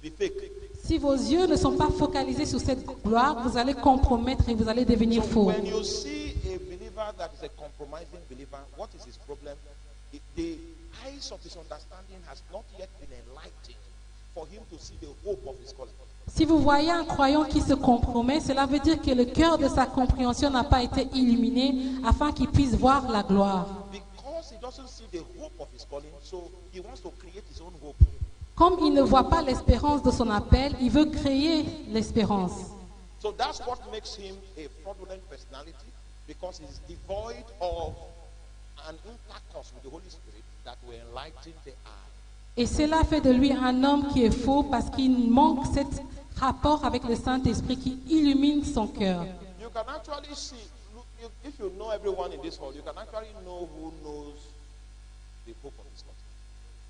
be fake. Si vos yeux ne sont pas focalisés sur cette gloire, vous allez compromettre et vous allez devenir So faux. when you see a believer that is a compromising believer, what is his problem? The eyes of his understanding has not yet been enlightened for him to see the hope of his calling. Si vous voyez un croyant qui se compromet, cela veut dire que le cœur de sa compréhension n'a pas été illuminé afin qu'il puisse voir la gloire. Because he doesn't see the hope of his calling, so he wants to create his own hope. Comme il ne voit pas l'espérance de son appel, il veut créer l'espérance. So that's what makes him a fraudulent personality, because he's devoid of an intercourse with the Holy Spirit that will enlighten the eye. Et cela fait de lui un homme qui est faux parce qu'il manque cet rapport avec le Saint-Esprit qui illumine son cœur. You can actually see, look, if you know everyone in this hall, you can actually know who knows the hope of his calling.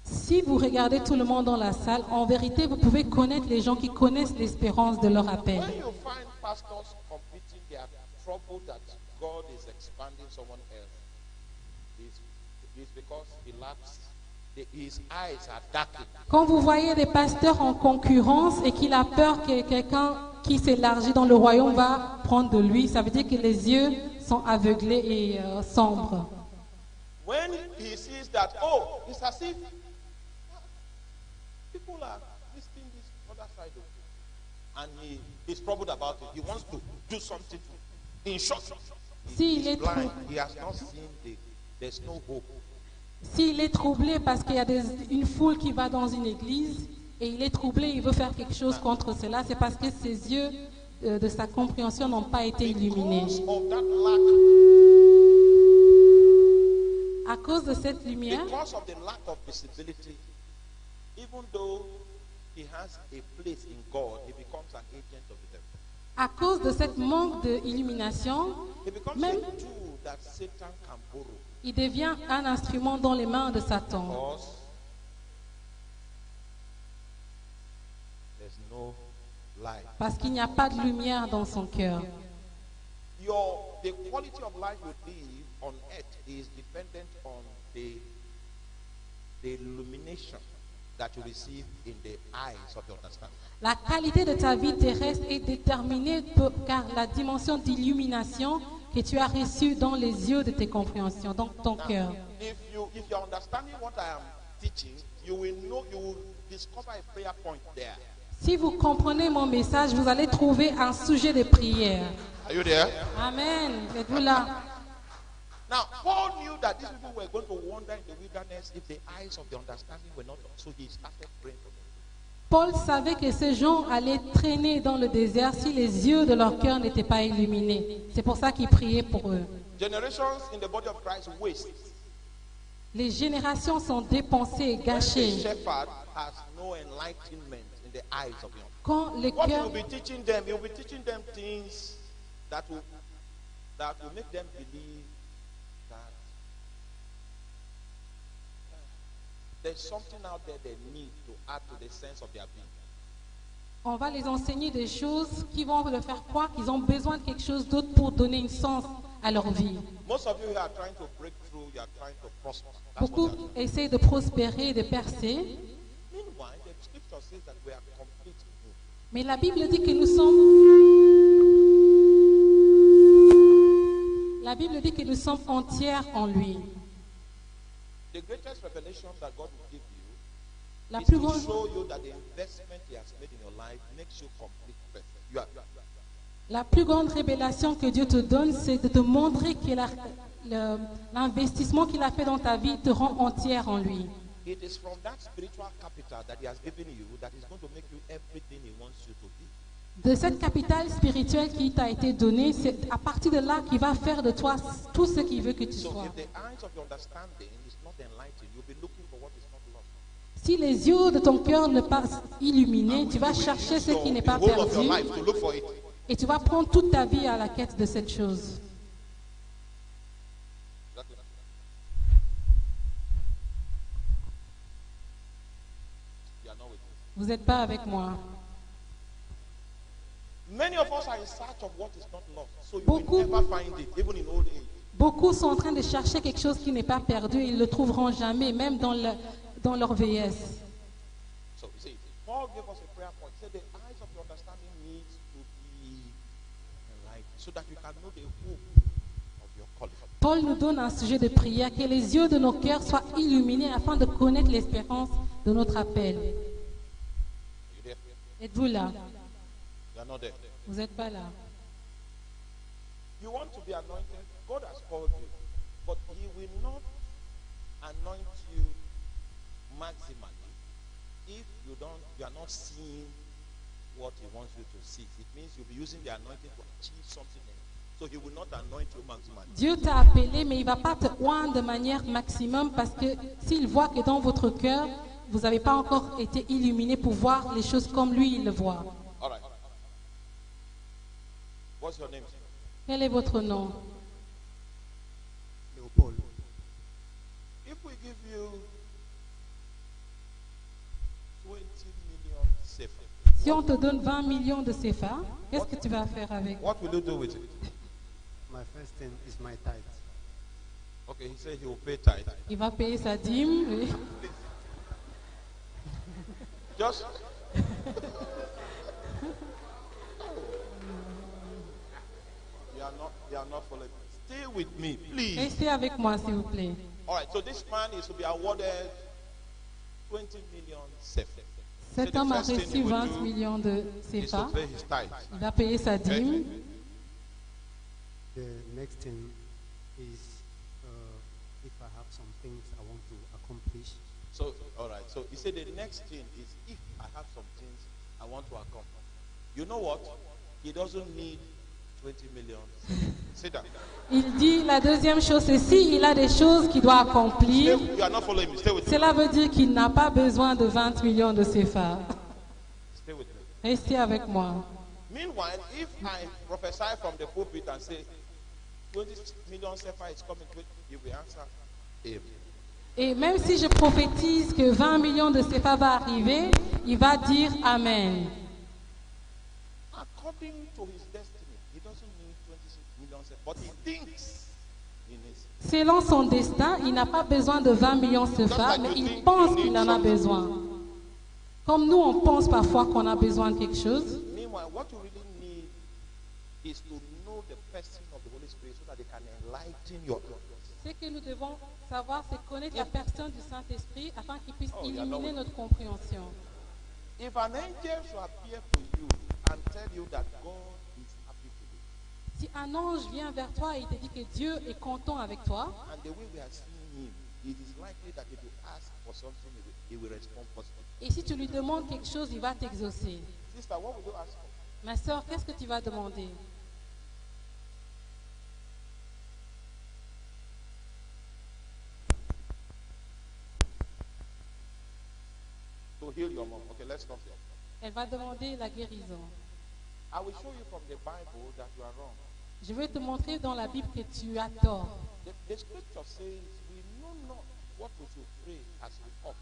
Si vous regardez tout le monde dans la salle, en vérité, vous pouvez connaître les gens qui connaissent l'espérance de leur appel. When you find pastors competing, they are troubled that God is expanding someone else. It's because he lacks, his eyes are darkened. Quand vous voyez des pasteurs en concurrence et qu'il a peur que quelqu'un qui s'élargit dans le royaume va prendre de lui, ça veut dire que les yeux sont aveuglés et sombres. When he sees that, oh, it's as if people are listing this other side of it, and he's troubled about it. He wants to do something. In short, S'il est, blind. He has not seen there's no hope. s'il est troublé parce qu'il y a une foule qui va dans une église et il est troublé, il veut faire quelque chose contre cela, c'est parce que ses yeux de sa compréhension n'ont pas été illuminés. Because of that lack, À cause de cette lumière, because of the lack of visibility, even though he has a place in God, he becomes an agent of the devil. à cause de cette manque d'illumination, He becomes même a tool that Satan can borrow. il devient un instrument dans les mains de Satan. Because there's no light. Parce qu'il n'y a pas de lumière dans son cœur. The quality of life you live on earth is dependent on the illumination that you receive in the eyes of your understanding. La qualité de ta vie terrestre est déterminée par la dimension d'illumination que tu as reçue dans les yeux de tes compréhensions, dans ton cœur. If you're understanding what I am teaching, you will discover a prayer point there. Si vous comprenez mon message, vous allez trouver un sujet de prière. Are you there? Amen. Êtes-vous là? Now, Paul knew that these people were going to wander in the wilderness if the eyes of the understanding were not open. So he started praying for them. Paul savait que ces gens allaient traîner dans le désert si les yeux de leur cœur n'étaient pas illuminés. C'est pour ça qu'il priait pour eux. Generations in the body of Christ waste. Les générations sont dépensées et The gâchées. shepherd has no enlightenment in the eyes of young. Quand le What he cœur, will be teaching them, he will be teaching them things that will make them believe that there's something out there they need to add to the sense of their being. on va les enseigner des choses qui vont leur faire croire qu'ils ont besoin de quelque chose d'autre pour donner un sens à leur vie. Most of you are trying to break through, you are trying to prosper. That's Beaucoup what you are doing. essayent essayent de prospérer, de percer, Meanwhile, the scripture says that we are complete in him. mais la Bible dit que nous sommes... La Bible dit que nous sommes entières en lui. The greatest revelation that God will give you La is plus to grande, show you that the investment he has made in your life makes you complete person. la plus grande révélation que Dieu te donne, c'est de te montrer que l'investissement qu'il a fait dans ta vie te rend entière en lui. It is from that spiritual capital that he has given you that is going to make you everything he wants you to be. De cette capitale spirituelle qui t'a été donnée, c'est à partir de là qu'il va faire de toi tout ce qu'il veut que tu So sois. if the eyes of your understanding is not enlightened, you'll be looking for what is not lost. Si les yeux de ton cœur ne pas illuminés, tu vas chercher ce qui n'est pas The whole of your perdu life to look for it. et tu vas prendre toute ta vie à la quête de cette chose. You are not with me. Vous n'êtes pas avec moi. Many of us are in search of what is not lost. So you Beaucoup- will never find it, even in old age. Beaucoup sont en train de chercher quelque chose qui n'est pas perdu et ils ne le trouveront jamais, même dans leur vieillesse. So you see, Paul gave us a prayer point. He said the eyes of your understanding needs to be enlightened so that you can know the hope of your calling. Paul nous donne un sujet de prière, que les yeux de nos cœurs soient illuminés afin de connaître l'espérance de notre appel. You there? Êtes-vous là? You are not there. Vous n'êtes pas là. You want to be anointed? God has called you. But He will not anoint you maximally if you are not seeing what He wants you to see. It means you'll be using the anointing to achieve something else. So He will not anoint you maximally. Dieu t'a appelé, mais il ne va pas te oindre de manière maximum parce que s'il voit que dans votre cœur, vous n'avez pas encore été illuminé pour voir les choses comme lui, il le voit. All right. What's your name? Quel est votre nom? Leopold. If we give you 20 million sefer, Si on te donne 20 millions de CFA, qu'est-ce que tu vas faire avec? what will you do with it? My first thing is my tithe. Okay, he said he will pay tithe. Il va payer sa dîme. Oui. Just you are not following. Stay with me, please. Restez avec moi, s'il vous plaît. All right, so this man is to be awarded 20 million sefer. Cet homme a reçu 20 millions de Is CFA. to pay his tithe. Il va payer sa dîme. The next thing is if I have some things I want to accomplish, So, all right. So he said the next thing is if I have some things I want to accomplish. You know what? He doesn't need 20 million. Sit down. Il dit la deuxième chose, c'est s'il a des choses qu'il doit accomplir, You are not following me. Stay with me. cela veut dire qu'il n'a pas besoin de 20 millions de CFA. Stay with me. Restez avec moi. Meanwhile, if I prophesy from the pulpit and say 20 million sefer is coming, you will answer Amen. Et même si je prophétise que 20 millions de CFA va arriver, il va dire Amen. According to his destiny, he doesn't need 26 million sefer, but he thinks he needs. Selon son destin, il n'a pas besoin de 20 millions de CFA, mais il pense qu'il en a besoin. Comme nous, on pense parfois qu'on a besoin de quelque chose. Meanwhile, what you really need is to know the person of the Holy Spirit so that they can enlighten your thoughts. Ce que nous devons savoir, c'est connaître la personne du Saint-Esprit afin qu'il puisse Oh, yeah, no. illuminer notre compréhension. If an angel should appear to you and tell you that God is happy with you, Si un ange vient vers toi et te dit que Dieu est content avec toi, and the way we are seeing him, it is likely that if you ask for something, he will respond positively. et si tu lui demandes quelque chose, il va t'exaucer. Sister, what will you ask for? Ma soeur, qu'est-ce que tu vas demander? To heal your mom. Okay, let's stop here. Elle va demander la guérison. I will show you from the Bible that you are wrong. Je vais te montrer dans la Bible que tu as tort. The scripture says we know not what we should pray as we ought.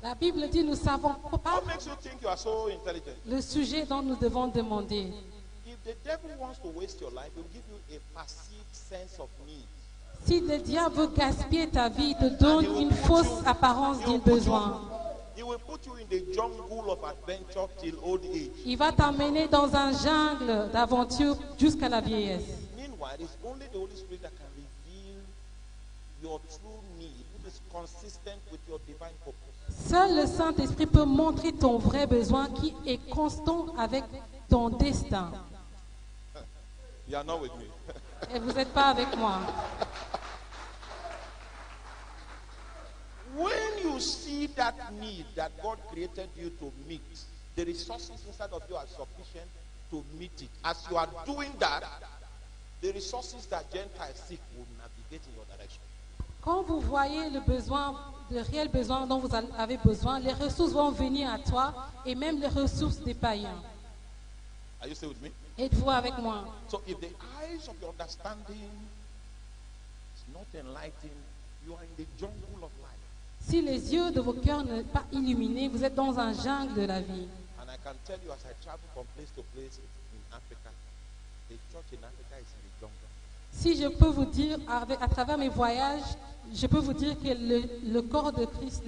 La Bible dit nous savons pas What makes you think you are so intelligent? le sujet dont nous devons demander. If the devil wants to waste your life, he will give you a perceived sense of need. Si le diable veut gaspiller ta vie, il te donne une fausse apparence d'un besoin. He will put you in the jungle of adventure till old age. Il va t'emmener dans un jungle d'aventure jusqu'à la vieillesse. Meanwhile, it's only the Holy Spirit that can reveal your true need, which is consistent with your divine purpose. Seul le Saint-Esprit peut montrer ton vrai besoin qui est constant avec ton destin. You are not with me. Et vous n'êtes pas avec moi. When you see that need that God created you to meet, the resources inside of you are sufficient to meet it. As you are doing that, the resources that Gentiles seek will navigate in your direction. Quand vous voyez le besoin, le réel besoin dont vous avez besoin, les ressources vont venir à toi et même les ressources des païens. Are you still with me? Êtes-vous avec moi? So if the eyes of your understanding is not enlightened, you are in the jungle of life. Si les yeux de vos cœurs ne sont pas illuminés, vous êtes dans un jungle de la vie. And I can tell you as I travel from place to place in Africa, the church in Africa is in the jungle. Si je peux vous dire, à travers mes voyages, je peux vous dire que le corps de Christ,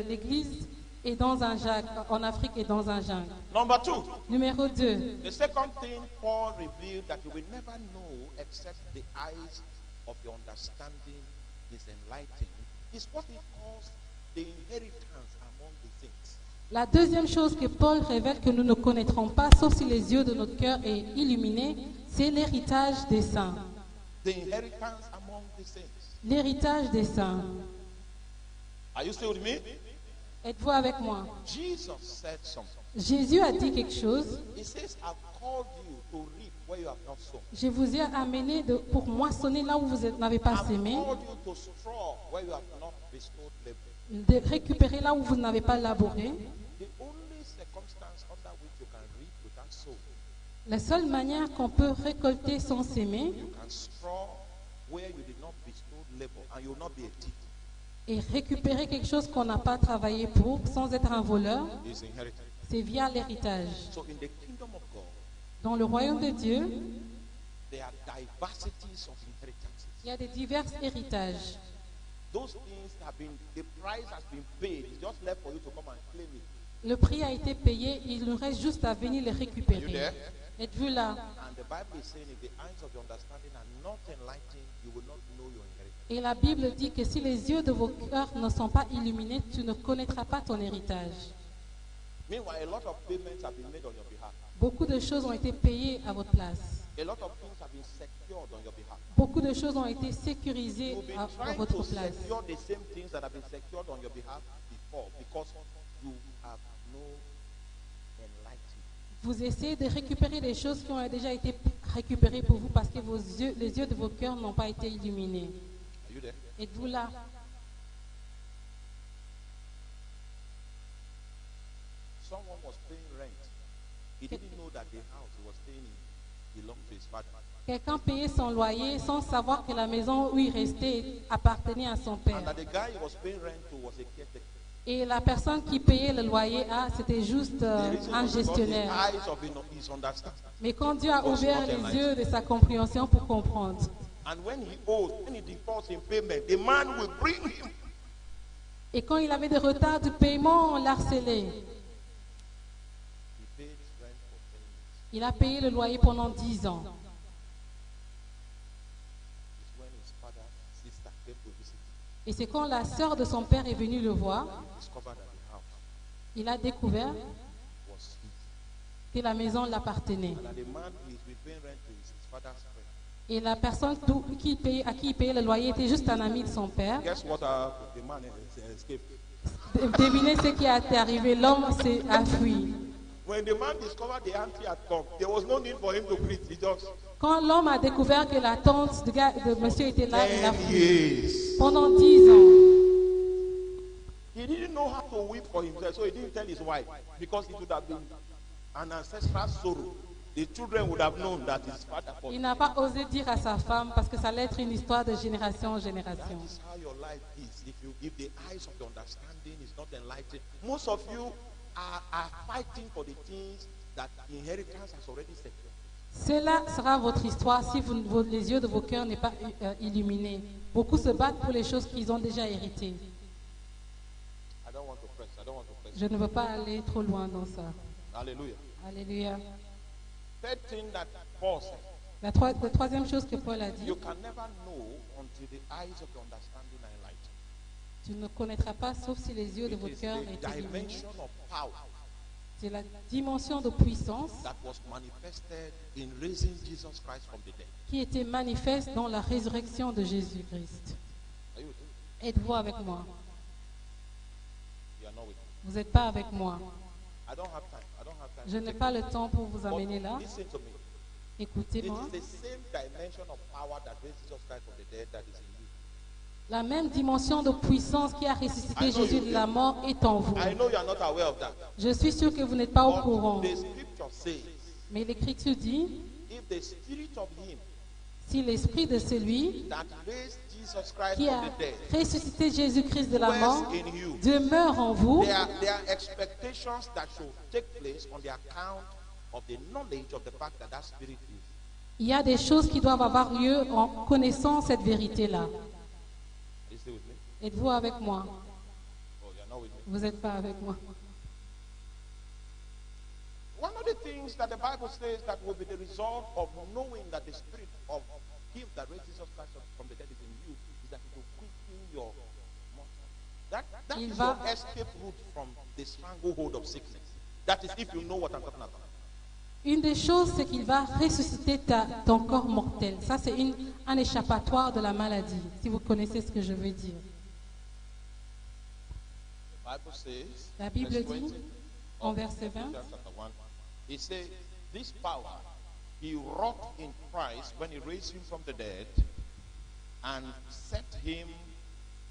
l'Église et dans un jungle, en Afrique et dans un jungle. Number 2, Numéro 2, the second thing Paul revealed that you will never know except the eyes of your understanding is enlightened is what he calls the inheritance among the saints. la deuxième chose que Paul révèle que nous ne connaîtrons pas, sauf si les yeux de notre cœur est illuminé, c'est l'héritage des saints. The inheritance among the saints. L'héritage des saints. Are you still with me? Êtes-vous avec moi? Jesus said something. Jésus a dit quelque chose. He says, I've called you to reap where you have not sown. Je vous ai amené pour moissonner là où vous n'avez pas I've sémé, called you to straw where you have not bestowed labor. de récupérer là où vous n'avez pas labouré. The only circumstance under which you can reap without sowing, La seule manière qu'on peut récolter sans s'aimer you can straw where you did not bestow labor, and you will not be a thief. et récupérer quelque chose qu'on n'a pas travaillé pour sans être un voleur, Is inheritance. c'est via l'héritage. So in the kingdom of God, Dans le royaume de Dieu, there are diversities of inheritances. il y a des divers héritages. Those things have been, the price has been paid. It's just left for you to come and claim it. Le prix a été payé, il nous reste juste à venir les Are you récupérer. there? Êtes-vous là? And the Bible is saying if the eyes of your understanding are not enlightened, you will not know your inheritance. Et la Bible dit que si les yeux de vos cœurs ne sont pas illuminés, tu ne connaîtras pas ton héritage. Meanwhile, a lot of payments have been made on your behalf. Beaucoup de choses ont été payées à votre place. A lot of things have been secured on your behalf. Beaucoup de choses ont été sécurisées You've been à trying votre to place. secure the same things that have been secured on your behalf before because you have no enlightenment. Vous essayez de récupérer les choses qui ont déjà été récupérées pour vous parce que les yeux de vos cœurs n'ont pas été illuminés. Are you there? Êtes-vous là? Someone was paying rent. He didn't know that the house he was staying in belonged to his father. Quelqu'un payait son loyer sans savoir que la maison où il restait appartenait à son And père. that the guy he was paying rent to was a caretaker. Et la personne qui payait le loyer, c'était juste The reason un was because the gestionnaire. eyes of his understanding. Mais quand Dieu a was ouvert not les enlightened. yeux de sa compréhension pour comprendre, And when he owes, when he defaults in payment, the man will bring him. et quand il avait des retards de paiement, on l'a harcelé. He paid rent for 10 years. Il a payé le loyer pendant 10 ans. It's when his father, sister came to visit him. Et c'est quand la sœur de son père est venue le voir, He discovered that the house il a découvert was his. que la maison l'appartenait. And that the man who is paying rent to is his father's friend. Et la personne à qui il payait le loyer était juste un ami de son père. Guess what the man escaped? Devinez ce qui a été arrivé, l'homme a fui. When the man discovered the auntie had come, there was no need for him to greet. He just Quand l'homme a découvert que la tante de monsieur était là, il a 10 fui. years. Pendant 10 ans. He didn't know how to weep for himself, so he didn't tell his wife because it would have been an ancestral sorrow. The children would have known that his father fought. Il n'a pas osé dire à sa femme parce que ça allait être une histoire de génération en That génération. is how your life is. If the eyes of your understanding is not enlightened, most of you are fighting for the things that the inheritance has already secured. Cela sera votre histoire si les yeux de vos cœurs n'est pas illuminés. Beaucoup se battent pour les choses qu'ils ont déjà héritées. I don't want to press. I don't want to press. Je ne veux pas aller trop loin dans ça. Hallelujah. Alléluia. Third thing that Paul said, La troisième chose que Paul a dit, you can never know until the eyes of your understanding are enlightened. tu ne connaîtras pas sauf si les yeux de It votre is cœur the étaient illuminés. dimension of power C'est la dimension de puissance that was manifested in raising Jesus Christ from the dead. qui était manifeste dans la résurrection de Jésus-Christ. Are you with me? Êtes-vous avec moi? You are not with me. Vous n'êtes pas avec moi. I don't have time. I don't have time. Je n'ai pas le temps pour vous But amener là. listen to me. It Écoutez-moi. is the same dimension of power that raised Jesus Christ from the dead that is in you. La même dimension de puissance qui a ressuscité Jésus de la mort est en vous. I know you are not aware of that. Je suis sûr que vous n'êtes pas au courant. But the scripture says, Mais l'Écriture dit, if the spirit of him si l'esprit de celui that raised Jesus Christ qui a from the dead ressuscité Jésus-Christ de la mort dwells in you, demeure en vous, there are expectations that should take place on the account of the knowledge of the fact that that spirit is. il y a des choses qui doivent avoir lieu en connaissant cette vérité-là. Are you still with me? Êtes-vous avec moi? Oh, you're not with me. Vous n'êtes pas avec moi. things that the Bible says that will be the result of knowing that the spirit of him that raised Jesus Christ from the dead is in you is that it will quicken your mortal. That is your escape route from the stranglehold of sickness. That is if you know what I'm talking about. Une des choses, c'est qu'il va ressusciter ton corps mortel. Ça, c'est un échappatoire de la maladie, si vous connaissez ce que je veux dire. The Bible says, La Bible verse dit, 20, en verset 20, chapter 1, it says, this power he wrought in Christ when he raised him from the dead and set him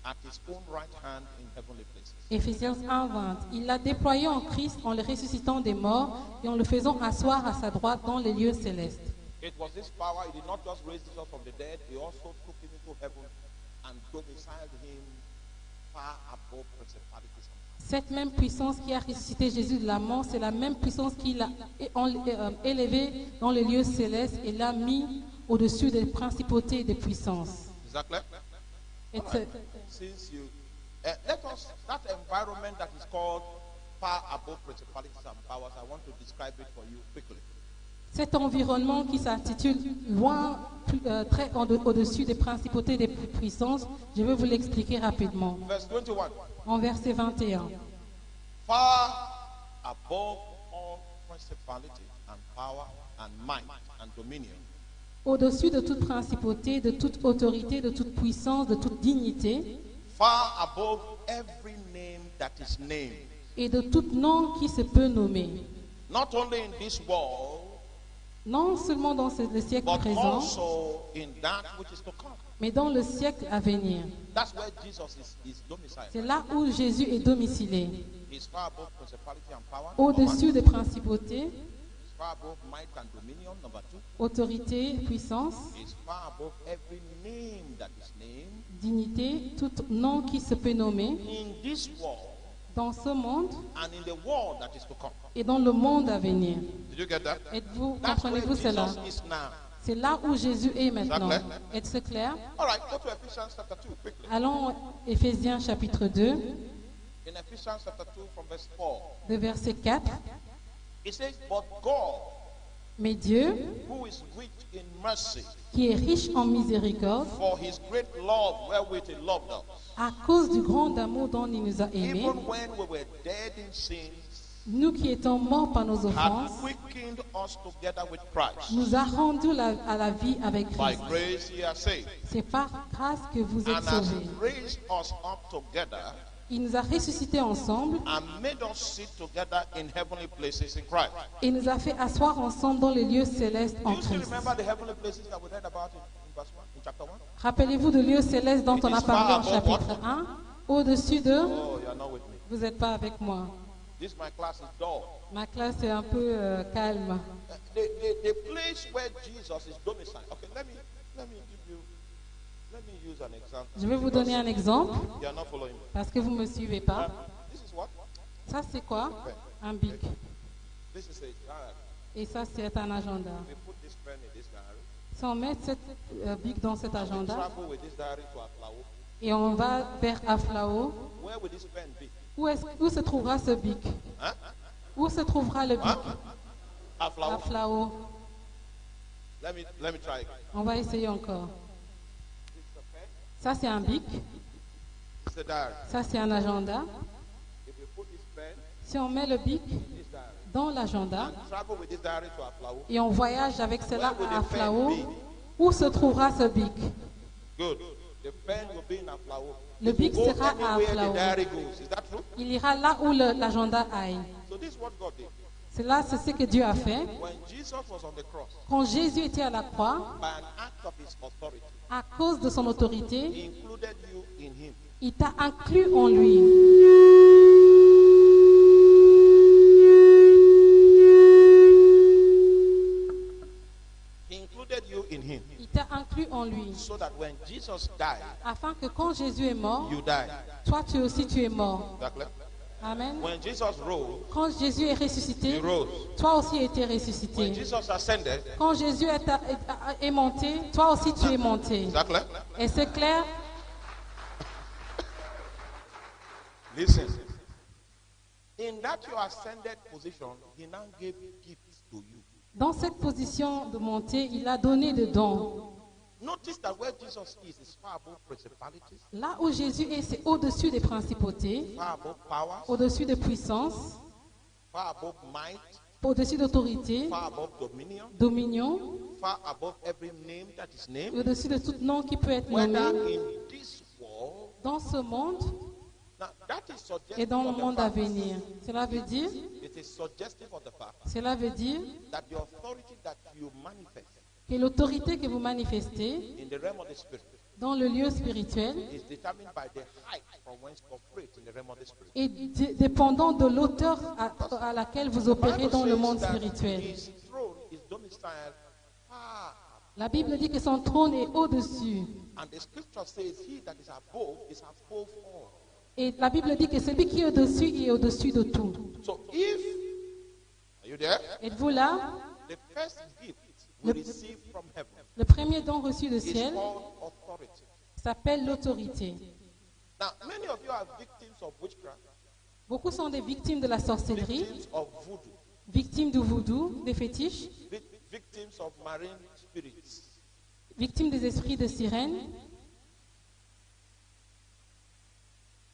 at his own right hand in heavenly places. Éphésiens 1:20. Il l'a déployé en Christ en le ressuscitant des morts et en le faisant asseoir à sa droite dans les lieux célestes. It was this power, he did not just raise Jesus from the dead, he also took him into heaven and domiciled him far above principalities. Cette même puissance qui a ressuscité Jésus de la mort, c'est la même puissance qu'il a élevé dans les lieux célestes et l'a mis au-dessus des principautés et des puissances. Is that clear? It's All right. Since you let us, that environment that is called far above principalities and powers, I want to describe it for you quickly. Cet environnement qui s'intitule loin, très au-dessus des principautés et des puissances, je vais vous l'expliquer rapidement. Verse 21. En verset 21. Far above all principality and power and might and dominion, Au-dessus de toute principauté, de toute autorité, de toute puissance, de toute dignité, far above every name that is named, et de tout nom qui se peut nommer. not only in this world, Non seulement dans le siècle but présent, also in that which is to come. mais dans le siècle à venir. That's where Jesus is domiciled. C'est là où Jésus est domicilé. He's far above principality and power. Au-dessus des principautés, He's far above might and dominion. Number 2. autorité, puissance, He's far above every name that is named. dignité, tout nom qui se peut nommer In this world dans ce monde and in the world that is to come. et dans le monde à venir. Did you get that? Êtes-vous, That's where comprenez-vous cela? Jesus is now. C'est là où Jésus est maintenant. clair? Est-ce clair? All right, go to Ephesians chapter 2 quickly. Allons Éphésiens chapitre 2, In Ephesians chapter 2 from verse 4, le verset 4. it says, But God, Mais Dieu, who is rich in mercy, qui est riche en miséricorde, for his great love wherewith he loved us, à cause du grand amour dont il nous a aimés, even when we were dead in sins, nous qui étions morts par nos hath offenses, quickened us together with Christ. nous a rendus à la vie avec By Christ. grace ye are saved, C'est par grâce que vous êtes and has sauvés. raised us up together Il nous a ressuscités ensemble and made us sit together in heavenly places in Christ. et nous a fait asseoir ensemble dans les lieux célestes Do en you still Christ. remember the heavenly places that we read about in verse 1, in chapter 1? Rappelez-vous de lieux célestes dont on a parlé en chapitre 1, au-dessus de... Oh, you are not with me. Vous n'êtes pas avec moi. This my class is dull. Ma classe est un peu calme. The place where Jesus is domiciled. Okay, let me use an example. Je vais vous donner un exemple You are not following me. parce que vous ne me suivez pas. This is what? Ça, c'est quoi? Un bic. This is a diary. Et ça, c'est un agenda. We put this pen in this diary. Si on met cette bic dans cet We agenda travel with this diary to Aflao. et on va vers Aflao, Where will this pen be? où se trouvera ce bic? Huh? Où se trouvera le bic? Huh? Aflao. Aflao. Let me try again. On va essayer encore. It's a pen. Ça, c'est un bic. It's a diary. Ça, c'est un agenda. If you put this pen Si on met le bic in this diary dans l'agenda and travel with this diary to Aflao, et on voyage avec cela Where will à the pen Aflao, be? où se trouvera ce bic? good. The pen will be in Aflao. Le It will bic go sera à anywhere the Aflao. diary goes. Is that true? Il ira là où l'agenda aille. So this is what God did. C'est ce que Dieu a fait. When Jesus was on the cross, Quand Jésus était à la croix, by an act of his authority, à cause de son autorité, he included you in him. il t'a inclus en lui. He included you in him. Il t'a inclus en lui. So that when Jesus died, Afin que quand Jésus est mort, you died. toi aussi tu es mort. Is that clear? Amen. When Jesus rose, Quand Jésus est ressuscité, you rose. toi aussi été When ressuscité. Jesus ascended, Quand Jésus est monté, toi aussi tu es monté. is that clear? Et c'est clair? Listen. In that your ascended position, he now gave gifts to you. Dans cette position de montée, il a donné des dons. Notice that where Jesus is far above principalities, Là où Jésus est, c'est au-dessus des principautés, far above powers, au-dessus de puissance, far above might, au-dessus d'autorité, far above dominion, dominion, far above every name that is named. au-dessus de tout nom qui peut être Whether nommé in this world, dans ce monde now that is suggestive et dans le of the monde à fact, venir. Cela veut dire, it is suggestive of the fact that that the authority that you manifest l'autorité que vous manifestez in the realm of the spirit dans le lieu spirituel is determined by the height from whence you operate in the realm of the spirit. est dépendant de l'auteur à laquelle vous opérez dans le monde spirituel. His throne is domiciled far, La Bible dit que son trône est au-dessus. and the scripture says he that is above all. Et la Bible dit que celui qui est au-dessus est au-dessus de tout. So are you there? Êtes-vous là? The first gift we receive from heaven Le premier don reçu du is ciel called authority. s'appelle l'autorité. Now, many of you are victims of witchcraft, Beaucoup sont des victimes de la sorcellerie, victims of voodoo, victimes du voodoo, des fétiches, victims of marine spirits. victimes des esprits de sirène.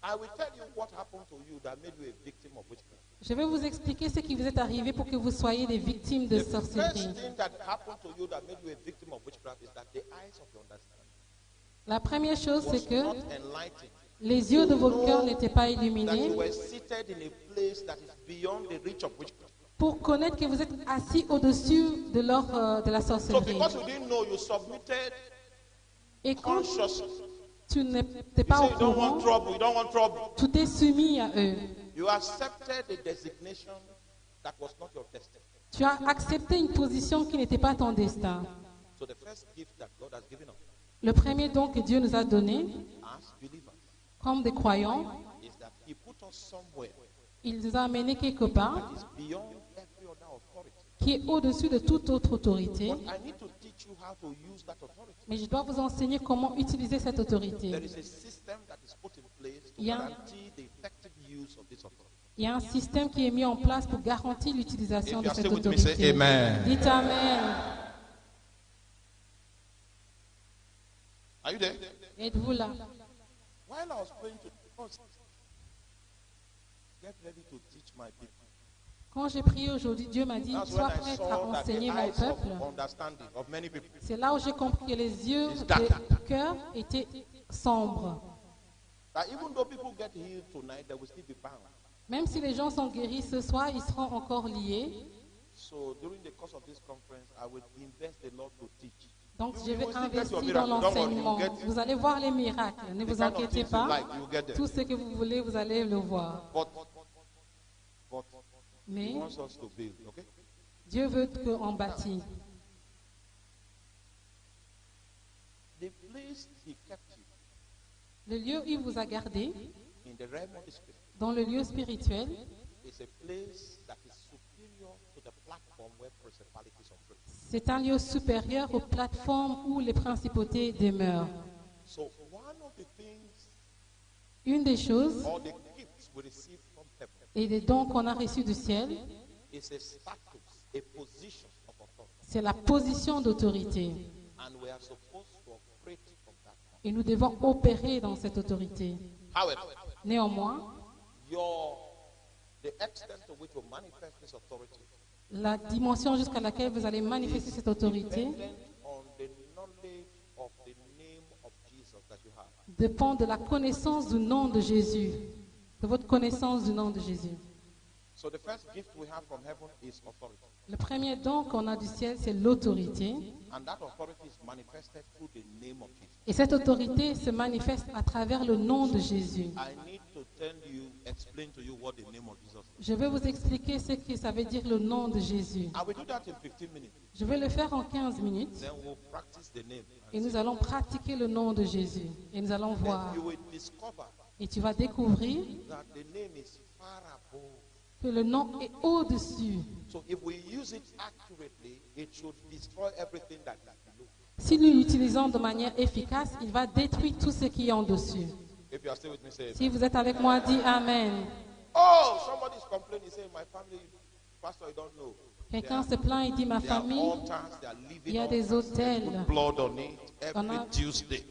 I will tell you what happened to you that made you a victim of witchcraft. Je vais vous expliquer ce qui vous est arrivé pour que vous soyez des victimes de The first sorcellerie. thing that happened to you that made you a victim of witchcraft is that the eyes of your understanding La première chose, c'est was que not enlightened. les yeux de vos Know cœurs n'étaient pas That illuminés you were seated in a place that is beyond the reach of witchcraft. pour connaître que vous êtes assis au-dessus de de la So sorcellerie. because you didn't know, you submitted Et quand consciously. tu n'étais You pas say au you don't want courant, trouble, you don't want trouble. tu t'es soumis à eux. You accepted a designation that was not your destiny. Tu as accepté une position qui n'était pas ton destin. So the first gift that God has given us Le premier don que Dieu nous a donné, as believers comme des croyants, is that He put us somewhere il nous a amenés quelque part that is beyond every other authority. qui est au-dessus de toute autre autorité. But I need to teach you how to use that authority. Mais je dois vous enseigner comment utiliser cette autorité. There is a system that is put in place to Yeah. guarantee the effective use of this authority. Il y a un système qui est mis en place pour garantir l'utilisation If de you are cette still with me, say autorité. amen. Dites Amen. Are you there? Êtes-vous là? While I was praying to God, get ready to teach my people. Quand j'ai prié aujourd'hui, Dieu m'a dit, That's when sois I prête à saw that the enseigner mon eyes of peuple. understanding of many people. C'est là où j'ai compris que les yeux It's dark. du cœur étaient sombres. That even though people get healed tonight, they will still be bound. Même si les gens sont guéris ce soir, ils seront encore liés. So during the course of this conference, I will invest a lot to teach. Donc You- je you vais will still get your investir miracle. dans Don't worry, l'enseignement. you'll get it. Vous allez voir les miracles. Ne The vous kind of inquiétez things you pas. like, you'll get there. Tout ce que vous voulez, vous allez le voir. But He Mais wants us to build, okay? Dieu veut qu'on bâtisse. The place He kept you Le lieu où il vous a gardé, in the realm of the Spirit dans le lieu spirituel, is a place that is superior to the platform where principalities operate. c'est un lieu supérieur aux plateformes où les principautés demeurent. So one of the things, Une des choses or the gifts we receive from heaven, et des dons qu'on a reçus du ciel, is a status, a position of authority. c'est la position d'autorité. And we are supposed to operate from that point. Et nous devons opérer dans cette autorité. However, Néanmoins, the extent to which you manifest this authority la dimension jusqu'à laquelle vous allez manifester cette autorité dependent on the knowledge of the name of Jesus that you have. dépend de la connaissance du nom de Jésus, de votre connaissance du nom de Jésus. So the first gift we have from heaven is authority. Le premier don qu'on a du ciel, c'est l'autorité. And that authority is manifested through the name of Jesus. Et cette autorité se manifeste à travers le nom de Jésus. I need to explain to you what the name of Jesus is. Je vais vous expliquer ce que ça veut dire le nom de Jésus. I will do that in 15 minutes. Je vais le faire en 15 minutes Then we'll practice the name. et nous allons pratiquer le nom de Jésus. Et nous allons voir. Then you will discover Et tu vas découvrir that the name is far above. que le nom est au-dessus. So if we use it accurately, it should destroy everything that is below. Si nous l'utilisons de manière efficace, il va détruire tout ce qui est en dessus. If you are still with me, say Si vous êtes avec moi, dis Amen. Oh, somebody is complaining, saying, my family, pastor, you don't know. Quelqu'un se plaint et dit, ma There are famille, altars, they are living il y a des altars. They hôtels. put blood on it On every a- Tuesday.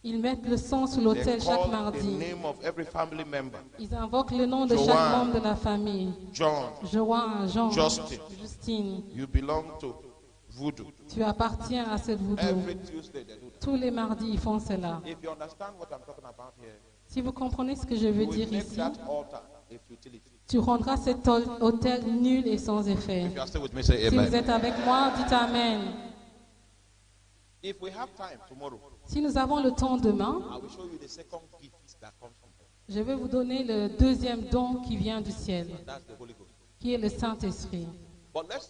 Ils mettent le sang sur They l'autel chaque call the mardi. name of every family member. Ils invoquent le nom de chaque Joanne. membre de la famille. John, Joanne, Jean, Justin. Justine, you belong to voodoo. tu appartiens à cette voodoo. Every Tuesday they do that. Tous les mardis, ils font cela. If you understand what I'm talking about here, Si vous comprenez ce que je veux you will dire make ici, that altar a futility. tu rendras cet hôtel nul et sans effet. If you are still with me, say Si vous amen. êtes avec moi, dites Amen. If we have time tomorrow, Si nous avons le temps demain, I will show you the second gift that comes from God. je vais vous donner le deuxième don qui vient du ciel, That's the Holy Ghost. qui est le Saint-Esprit. But let's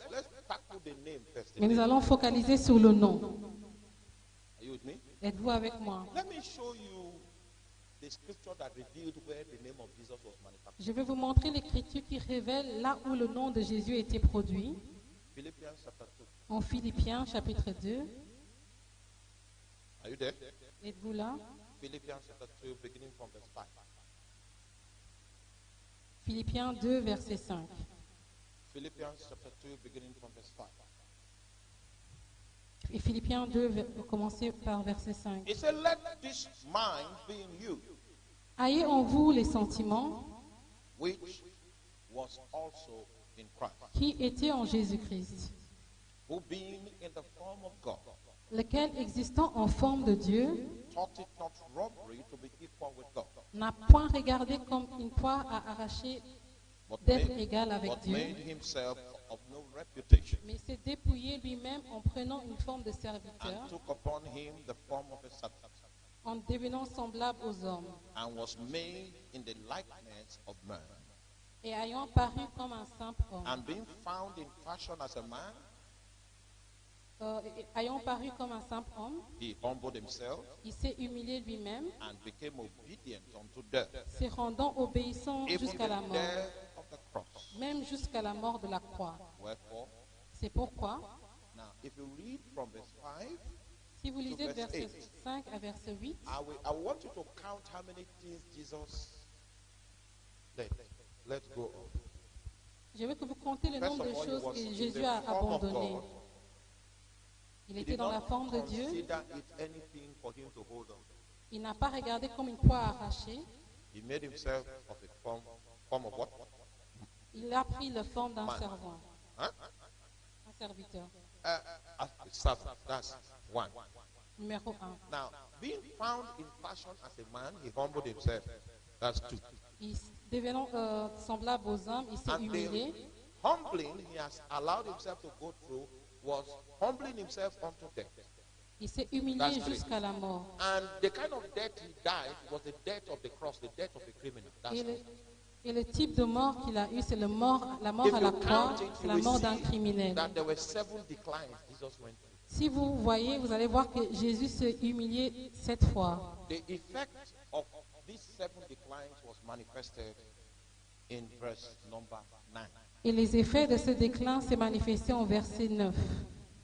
tackle the name first. Mais nous allons focaliser sur le nom. Are you with me? Êtes-vous avec moi? Let me show you the scripture that revealed where the name of Jesus was manufactured. Je vais vous montrer l'écriture qui révèle là où le nom de Jésus a été produit. Philippians chapter 2. En Philippiens chapitre 2. Are you there? Êtes-vous là? Philippians chapter 2, beginning from verse 5. Philippiens 2, verset 5. Philippians chapter 2, beginning from verse 5. Et Philippiens 2, commencez par verset 5. It said, let this mind be in you, Ayez en vous les sentiments which was also in Christ, qui étaient en Jésus-Christ, who being in the form of God, lequel, existant en forme de Dieu, thought it not robbery to be equal with God, n'a point regardé comme une proie à arracher but d'être made, égal avec but Dieu, made himself of no reputation, mais s'est dépouillé lui-même en prenant une forme de serviteur, and took upon him the form of a servant, en devenant semblable aux hommes, and was made in the likeness of man. et ayant paru comme un simple homme. And being found in fashion as a man, Ayant paru comme un simple homme, he humbled himself il s'est humilié lui-même, and became obedient unto death, se rendant obéissant even jusqu'à la the mort, death of the cross. même jusqu'à la mort de la croix. Wherefore, C'est pourquoi, now if you read from verse 5, si vous lisez verse verset 8. 5 à verset 8, I want you to count how many things Jesus did. Let's go on. je veux que vous comptez le First nombre de of all, he choses was que in Jésus the a form of abandonnées. God. Il He était did dans la not forme de Dieu. consider it anything for him to hold on. Il n'a pas regardé comme une proie arrachée. He made himself of a form of what? Il a pris la forme d'un Man. servant, Huh? un serviteur. A servant. That's one. Numéro 1. Now, being found in fashion as a man, he humbled himself. That's two. Devenant semblable aux hommes, il s'est And humilié. the humbling he has allowed himself to go through was humbling himself unto death. Il s'est humilié That's three. jusqu'à la mort. And the kind of death he died was the death of the cross, the death of a criminal. That's Et all. le type de mort qu'il a eu, c'est la mort If à la you croix, count it, c'est you la will mort d'un see criminel. that there were 7 declines Jesus went through. Si vous voyez, vous allez voir que Jésus s'est humilié 7 fois. The effect of these 7 declines was manifested in verse number 9. Et les effets de ce déclin s'est manifesté en verset 9.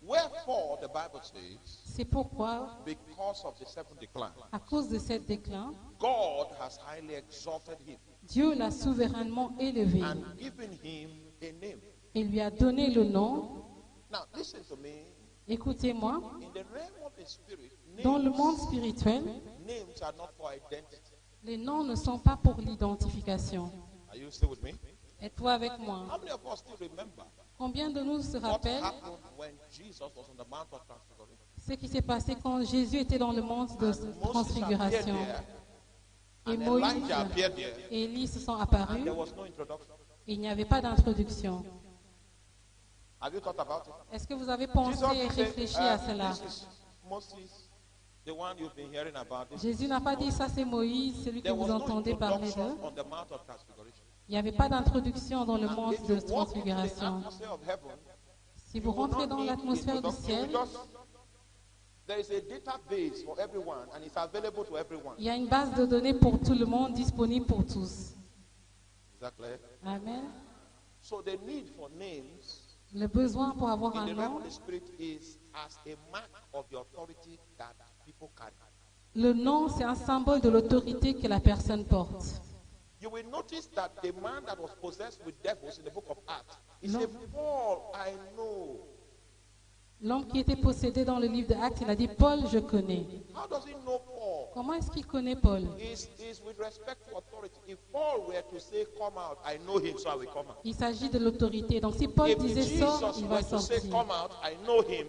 Wherefore, the Bible says, C'est pourquoi, because of the 7 decline, à cause de ce déclin, God has highly exalted him Dieu l'a souverainement élevé and given him a name. et lui a donné le nom. Now, listen to me. Écoutez-moi, In the realm of the spirit, dans le monde spirituel, names are not for identity. les noms ne sont pas pour l'identification. Are you still with me? Êtes-vous avec moi? How many of us still remember Combien de nous se what rappellent happened when Jesus was on the Mount of Transfiguration? ce qui s'est passé quand Jésus était dans le mont de And Moses appeared transfiguration? there, Et and Moïse Elijah appeared there, et Élie se sont and apparus there was no introduction. et il n'y avait pas d'introduction. Have you thought about it? Est-ce que vous avez pensé et didn't say, réfléchi à cela? this is Moses, the one you've been hearing about. This Jésus n'a pas dit ça c'est Moïse, celui que There vous was no entendez parler introduction d'eux. on the Mount of Transfiguration. Il n'y avait pas d'introduction dans le And mont if de you walk into the transfiguration. atmosphere of heaven, Si vous rentrez dans l'atmosphère du ciel, there is a database for everyone and it's available to everyone. il y a une base de données pour tout le monde, disponible pour tous. Is that clear? Amen. So the need for names Le besoin pour avoir in un the realm nom, of the spirit is as a mark of the authority that people carry. le nom c'est un symbole de l'autorité que la personne porte. You will notice that the man that was possessed with devils in the book of Acts, he No. said, Paul, I know. L'homme qui était possédé dans le livre d'Actes, il a dit, Paul, je connais. How does he know Paul? Comment est-ce qu'il connaît Paul? Is with respect to authority. If Paul were to say, come out, I know him, so I will come out. Il s'agit de l'autorité. Donc si Paul If disait sort, Jesus il were va to say, sortir. come out, I know him,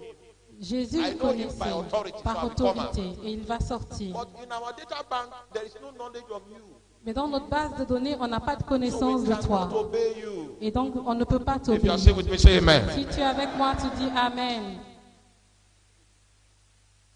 Jésus I le know him connaissait by authority, par so I will come autorité out. et il va sortir. But in our data bank, there is no knowledge of you. Mais dans notre base de données, on n'a pas de So connaissance we de cannot toi. obey you. Et donc, on ne peut pas If you t'obéir. are still with me, say amen. Si tu es avec moi, tu dis Amen.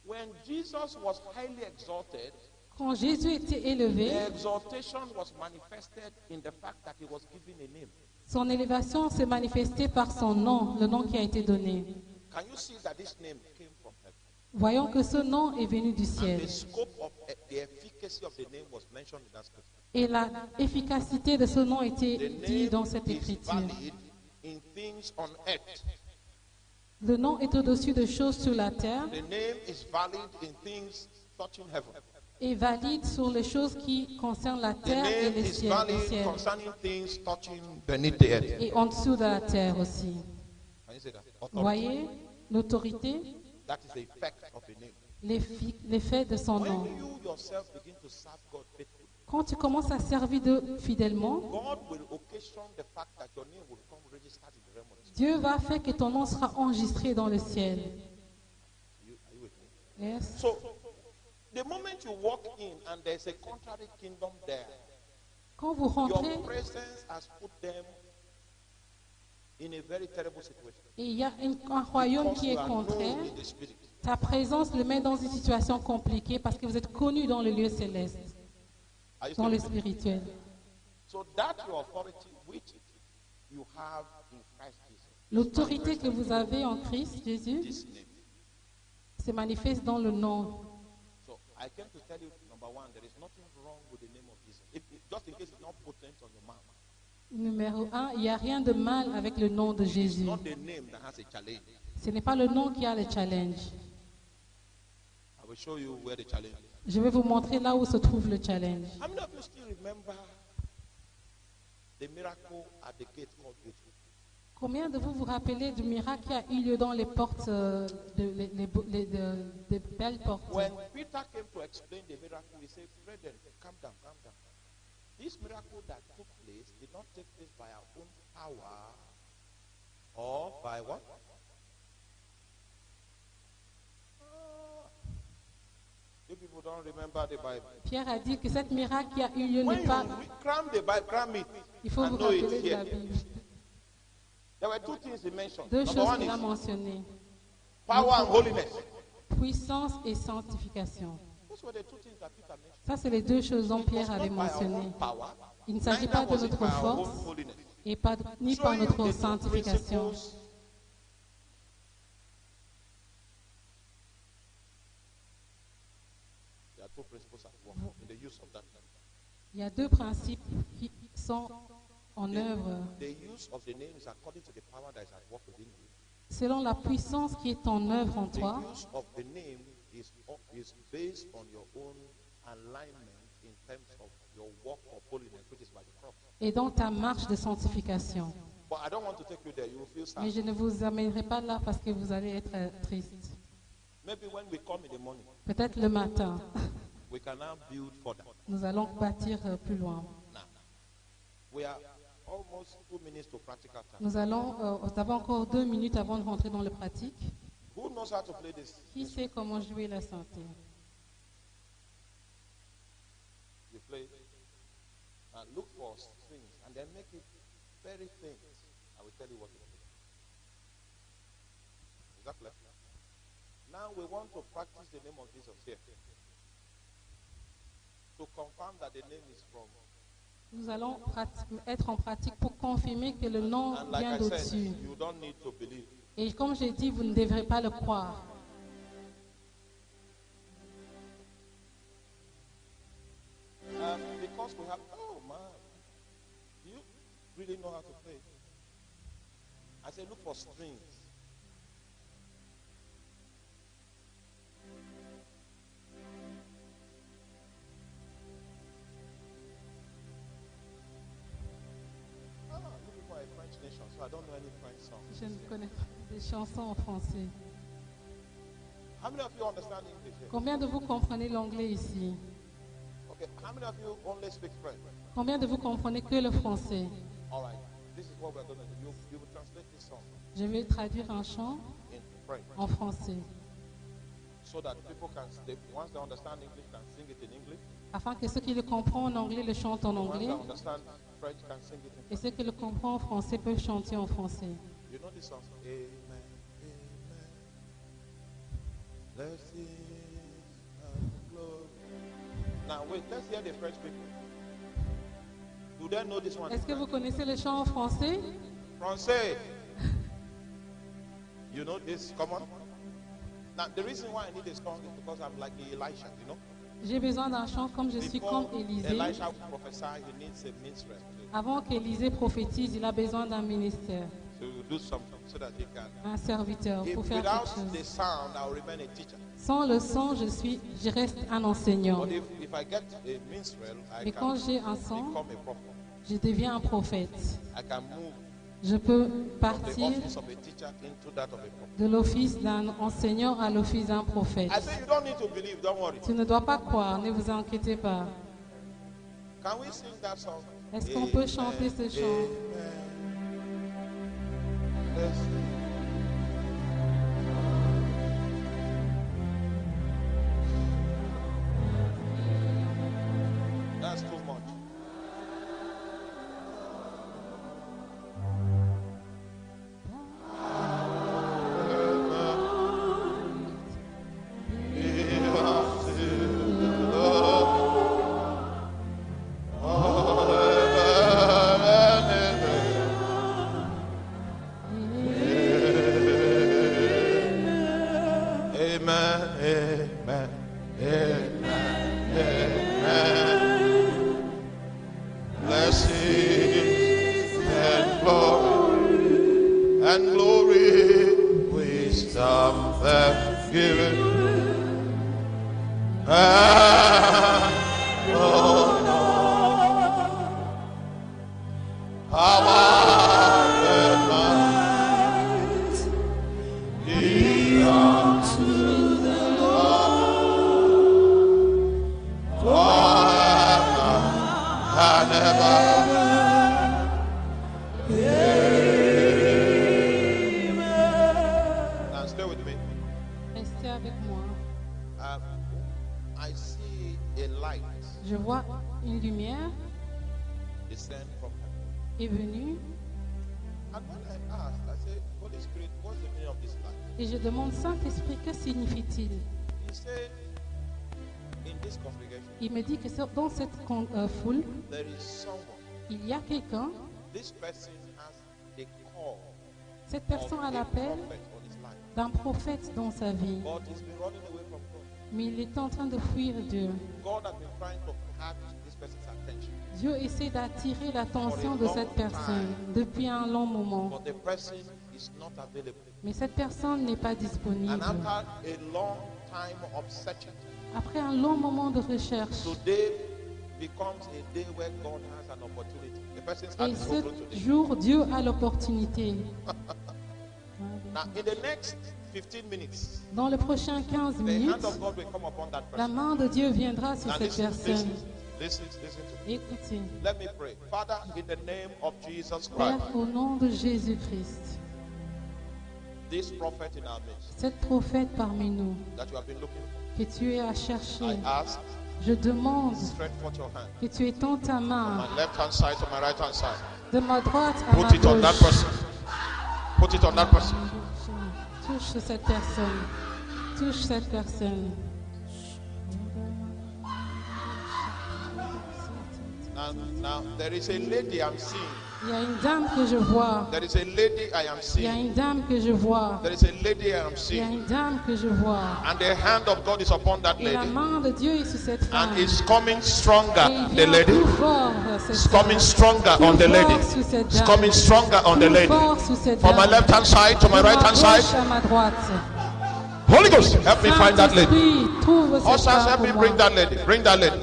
When Jesus was highly exalted, Quand Jésus était the élevé, exaltation was manifested in the fact that he was given a name. son élévation s'est manifestée par son nom, le nom qui a été donné. Can you see that this name came from heaven? Voyons que ce nom est venu du And ciel. the scope of the efficacy of the name was mentioned in that scripture. Et l'efficacité de ce nom était The dit dans name cette is écriture. valid in things on earth. Le nom est au-dessus de choses sur la terre The name is valid in things touching heaven. et valide sur les choses qui concernent la The terre et name les is ciels, valid les ciels. concerning things touching beneath the earth. Et en dessous de la terre aussi. Can you say that? Vous Authority. voyez l'autorité, That is the effect of a name. l'effet de son nom. When you yourself begin to serve God faithfully, Quand tu commences à servir fidèlement, God will occasion the fact that your name will become registered in the realm of the spirit. Dieu va faire que ton nom sera enregistré dans le ciel. Are you with me? Yes. So, the moment you walk in and there's a contrary kingdom there, Quand vous rentrez your presence has put them in a very terrible situation. et il y a un royaume Because qui you est are contraire, known in the spirit. ta présence le met dans une situation compliquée parce que vous êtes connu dans le lieu céleste, Are you dans le still with me? spirituel. So that your authority which you have in Christ Jesus, L'autorité que vous avez en Christ Jésus this name. se manifeste dans le nom. So I came to tell you, number one, there is nothing wrong with the name of Jesus. Just in case it's not potent on your mouth. Numéro 1, il n'y a rien de mal avec le nom de It's Jésus. not the name that has a challenge. Ce n'est pas le nom qui a le challenge. I will show you where the challenge is. Je vais vous montrer là où se trouve le challenge. How many of you still remember the miracle at the gate called Gateway? Combien de vous vous rappelez du miracle qui a eu lieu dans les portes, des belles portes? When Peter came to explain the miracle, he said, brethren, calm down, calm down. This miracle that took place did not take place by our own power or by what? You people don't remember the Bible. Pierre a dit que cet miracle qui a eu lieu When n'est you pas... cram the Bible, cram it, Il faut vous and know it rappeler de la here. Bible. There were two things he mentioned. Deux Number choses one qu'il a is mentionnées. power and holiness. Puissance et sanctification. Those were the two things that Peter mentioned. Ça, c'est les deux choses dont It was Pierre avait not by our mentionné. own power, Il ne s'agit neither pas de was it notre by our own force holiness. et pas, ni par Showing you notre the two sanctification. principles. There are two principles at work in the use of that name. Il y a deux principes qui sont en œuvre The use of the name is according to the power that is at work within you. selon la puissance qui est en œuvre en The toi. use of the name is based on your own alignment in terms of your walk of holiness, which is by the cross. Et dans ta marche de sanctification. But I don't want to take you there. You will feel sad. Mais je ne vous amènerai pas là parce que vous allez être triste. Maybe when we come in the morning, Peut-être le matin, we can now build further. nous allons bâtir plus loin. Now, we are almost 2 minutes to practical time. Nous avons encore 2 minutes avant de rentrer dans le pratique. Who knows how to play this? Qui sait comment jouer la santé? You play it. And look for strings and then make it very faint. I will tell you what to do. Is that clear? Now we want to practice the name of Jesus here. To confirm that the name is from. Nous allons être en pratique pour confirmer que le nom And like vient I said, d'au-dessus. you don't need to believe. Et comme j'ai dit, vous ne devrez pas le croire. Because we have, oh man, do you really know how to play? I say look for strings. nation, so I don't know any French song. Je ne connais pas des chansons en français. How many of you understand English here? Combien de vous comprenez l'anglais ici? Okay, how many of you only speak French? Combien de vous comprenez que le français? All right, this is what we're going to do. You will translate this song Je vais traduire un chant in French en français so that people can, once they understand English, can sing it in English. afin que ceux qui le comprennent en anglais le chantent en Once anglais they understand French, can sing it in et French. ceux qui le comprennent en français peuvent chanter en français. You know this song? Amen, amen. Blessings and glory. Now wait, let's hear the French people. Do they know this one? Est-ce que vous connaissez le chant en français? Français. You know this? Come on. Now the reason why I need a song is because I'm like Elisha, you know. J'ai besoin d'un chant comme je suis comme Élisée. Elisha prophesy, he needs a minstrel. Avant qu'Élisée prophétise, il a besoin d'un ministère, So we'll do something so that he can. un serviteur If pour faire quelque without the chose. sound, I'll remain a teacher. Sans le son, je reste un enseignant. But if I get a minstrel, I Mais quand can j'ai un son, become a prophet. je deviens un prophète. I can move Je peux from the partir office of a teacher into that of a prophet. de l'office d'un enseignant à l'office d'un prophète. I say you don't need to believe, don't worry. Tu ne dois pas croire, ne vous inquiétez pas. Can we sing that song? Est-ce qu'on peut chanter ce chant? Yes. That's too much. Amen, amen, amen, amen. Blessings and glory, wisdom thanksgiving. Power and might be unto the Lord forever and ever. Now stay with me. Restez avec moi. I see a light Je vois une lumière descend from heaven. est venue And when I asked, I said, Holy Spirit, what's the meaning of this light? et je demande, Saint-Esprit, que signifie-t-il? He said, in this congregation, Il me dit que dans cette foule, there is someone. il y a quelqu'un, This person has the call cette of personne a a l'appel prophet on his life. d'un prophète dans sa vie, But he's been running away from God. mais il est en train de fuir Dieu. God has been trying to catch this person's attention. Dieu essaie d'attirer l'attention de cette personne depuis un long moment, But the person is not available. mais cette personne n'est pas And disponible. after a long time of searching, Après un long moment de recherche, today becomes a day where God has an opportunity. The person's heart et is open ce today. jour, Dieu a l'opportunité. Now, in the next 15 minutes, Dans les prochains 15 the minutes, hand of God will come upon that la person. main de Dieu viendra sur Now, cette listen personne. to me. Écoutez, Let me pray. Father, in the name of Jesus Père, Christ, au nom de Jésus-Christ, this prophet in our midst cette prophète parmi nous that you have been looking que tu es à for, chercher, I ask, je demande stretch forth your hand. que tu étends ta main My left hand side to my right hand side. de ma droite à ma Put it on that gauche. person. Put it on that person. Touche cette personne. Touche cette personne. Now, there is a lady I'm seeing. Il y a une dame que je vois. There is a lady I am Il y a seeing. une dame que je vois. There is a lady I am Il y a seeing. une dame que je vois. And the hand of God is upon that Et la lady. main de Dieu est sur cette femme. And it's coming stronger, Et il the vient lady. plus fort vers cette It's coming femme. stronger Plus on the lady. fort sur cette It's dame. coming stronger on the Plus lady. fort sur cette From my dame. left hand side to my De right ma hand side. gauche à ma droite. Holy Ghost, help me find that lady. Saint-Esprit, trouve cette Ushers, femme help me pour bring moi. that lady. Bring that lady.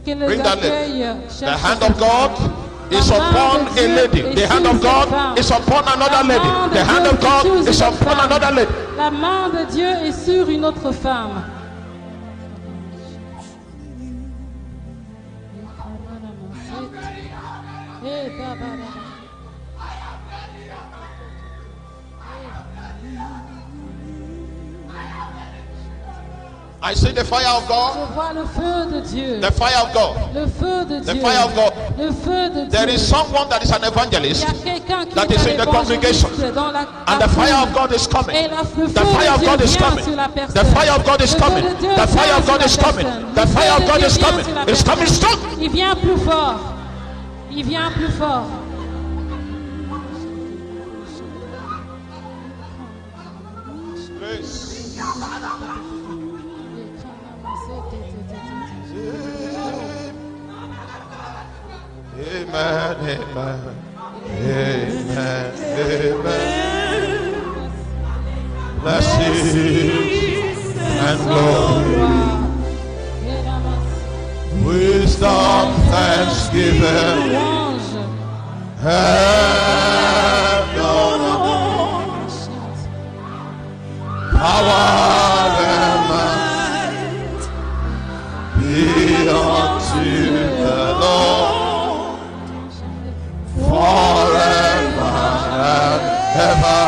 Que les Bring that lady. accueille, The cherche hand cette of God femme. is upon a lady. The hand of God is upon another lady. The hand of God is upon another lady. La main de Dieu est sur une autre femme. I see the fire of Je God. vois le feu de Dieu. The fire of God. Le feu de The Dieu. fire of God. Le feu de Dieu. There is someone that is an Il y evangelist a quelqu'un qui that est is un in the congregation. évangéliste dans la And the fire foule. of God is coming. Et le feu The fire of de God Dieu is vient coming. sur la personne. The fire of God is Le feu coming. de Dieu The fire vient of sur God la is coming. personne. The Le fire feu of de God Dieu is vient coming. sur la It's coming personne. strong. Il vient plus fort. Il vient plus fort. Amen, amen, amen, amen. Blessings and glory, wisdom, thanksgiving, Louange. and honor, power and might be unto the Lord. Forever and ever.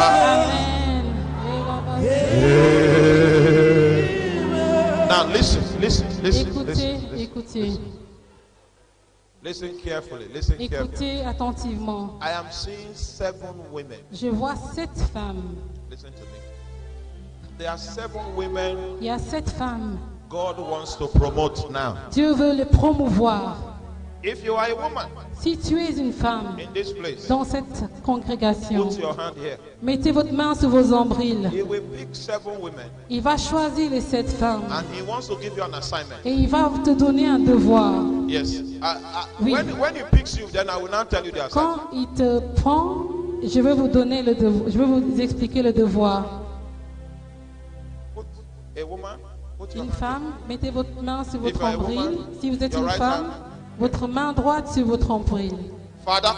Amen. Now listen, listen, listen, Écoutez, listen, écoutez. listen carefully, listen carefully. Écoutez attentivement. I am seeing 7 women. Je vois 7 femmes. Listen to me. There are 7 women Il y a 7 femmes. God wants to promote now. Dieu veut les promouvoir. If you are a woman Si tu es une femme in this place, dans cette congrégation, put your hand here. mettez votre main sur vos nombrils. He will pick 7 women Il va choisir les 7 femmes and he wants to give you an assignment. et il va te donner un devoir. Yes. Oui. When he picks you, then I will now tell you the assignment. Quand il te prend, je vais vous donner le devoir. Je vais vous expliquer le devoir. Put a woman, put your Une hand. femme, mettez votre main sur votre If you are a nombril. woman, Si vous êtes your une right femme, hand. votre main droite sur votre nombril. Father,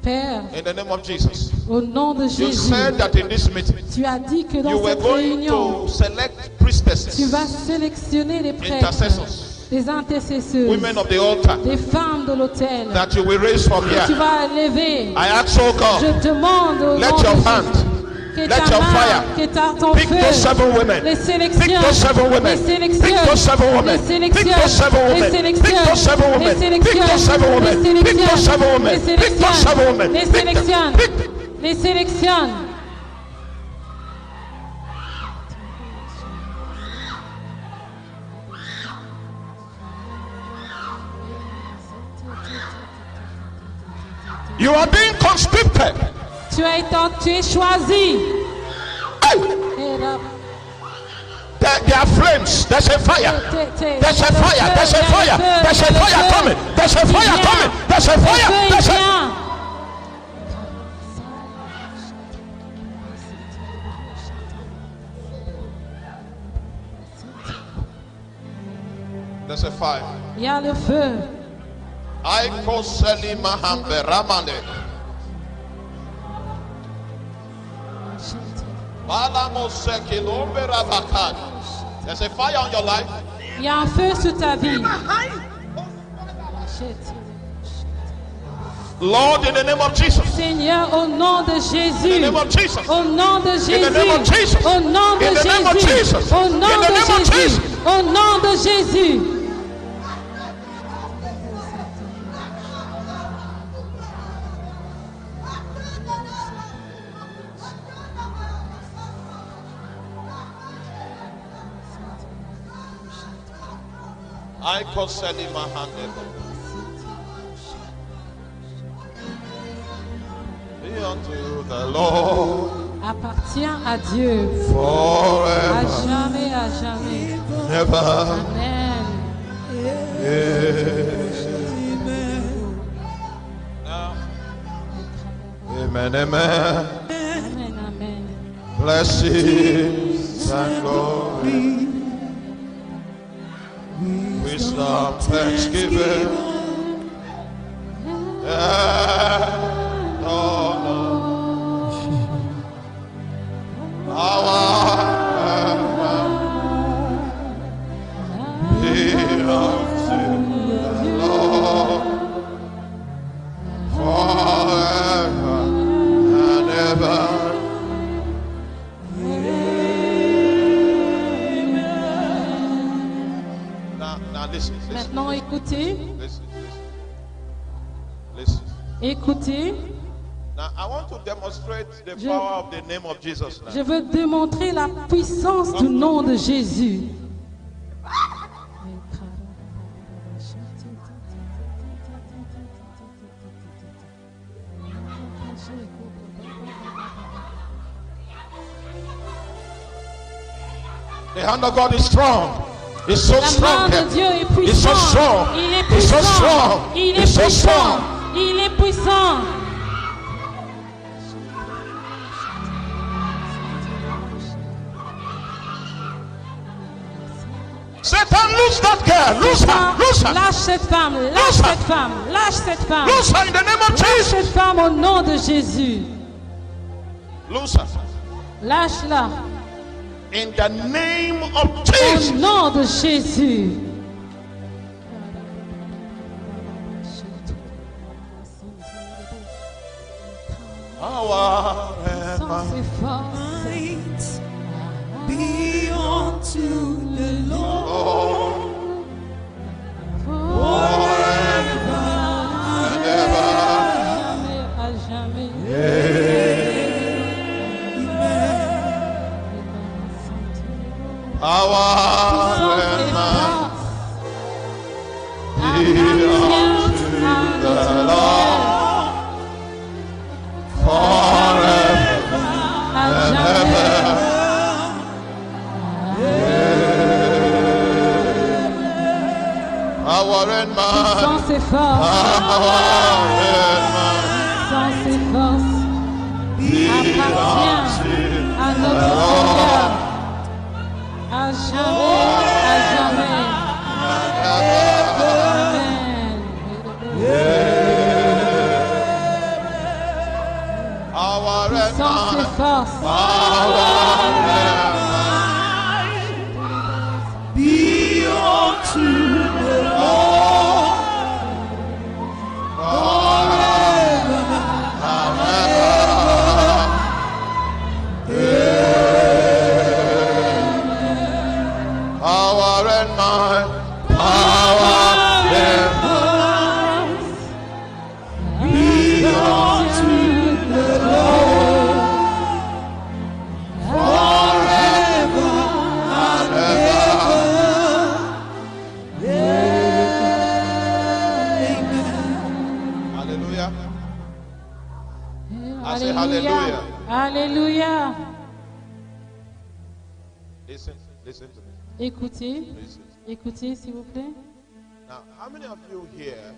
Père, in the name of Jesus, au nom de you Jésus, said that in this meeting tu as dit que you dans were cette going réunion, to select tu priestesses, vas sélectionner les prêtres, intercessors, les intercesseuses, women of the altar les femmes de l'autel. that you will raise from Que tu here. vas lever. I ask, oh Je God, demande au let nom your de hand, Jésus que let ta your main, fire que ton pick feu, those 7 women. les Pick sélectionne, those 7 les women. sélectionne, Pick those 7 women. les Pick sélectionne, those 7 les women. sélectionne, Pick those 7 les women. Pick sélectionne, those 7 women. les Pick those 7 sélectionne, women. les Pick those 7 sélectionne, women. les Pick them. sélectionne, Pick. les sélectionne. You are being conscripted. Tu es choisi. Hey, Et là, there are flames. There's a fire. There's a fire. There's a fire. There's a fire coming. There's a fire coming. There's a fire. There's a There's a fire. Il y a le feu. I koseli mahambe ramande. Balamoseki lombe rabakad. There's a fire on your life. Il y a un feu sur ta vie. Lord, in the name of Jesus. Seigneur, au nom de In the Jésus. name of Jesus. Au nom de In the name of Jésus. Jesus. Au nom de In the name of Jésus. Jesus. Au In nom the de name of Jésus. Jesus. Au nom de Jésus. I koseli mahande. Be unto the Lord Appartient à Dieu. À forever, jamais, à jamais. never. Amen. Now, amen, amen. Amen, amen. Blessings and glory, wisdom, thanksgiving, Maintenant, écoutez. Listen. Écoutez. Now, I want to demonstrate the power of the name of Jesus now. Je veux démontrer la puissance du nom de Jésus. The hand of God is strong. It's so La strong. main de Dieu est It's puissante. so strong. Il est It's so puissant. strong. Il est It's so puissant. strong. Il est puissant. Satan, lose that girl. Lose her. Lose her. Lâche cette femme. Lâche Lose her. cette femme. Lâche cette femme. Lose her in the name of Lâche Jesus. cette femme au nom de Jésus. Lose her. Lâche-la. In the name of Au Jesus. nom de Jésus. Power and Sans might ses forces. Be unto the Lord Lord forever. and ever. Jamais, à jamais. Power Sans and ses might forces. be unto the Lord forever. À jamais. Power and might. Sans ses forces. Power and might Sans ses forces. be Appartient unto à notre Seigneur. À jamais. À jamais. Amen. power and Sans ses might. forces. Power and might. Be unto the Lord Power and might. Power and be unto the Lord forever and ever. Amen. hallelujah. I say hallelujah. Alléluia. Listen to me. Écoutez, Listen. écoutez s'il vous plaît. Now, how many of you here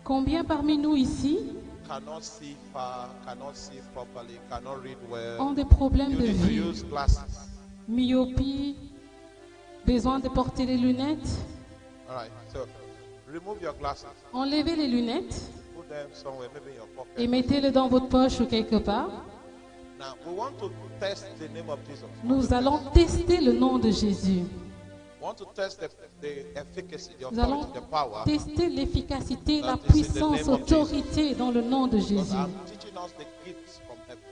Combien parmi nous ici cannot see far, cannot see properly, cannot read well? ont des problèmes You de need to vue, use glasses. myopie, besoin de porter les lunettes? All right. So, remove your glasses. Enlevez les lunettes Put them somewhere, maybe in your pocket. et mettez-les dans votre poche ou quelque part. Now, we want to test the name of Jesus. Nous allons tester le nom de Jésus. We want to test the efficacy, the Nous allons authority, the power. tester l'efficacité, la That is in the puissance, name of l'autorité dans le nom de Because Jésus. I'm teaching us the gifts from heaven.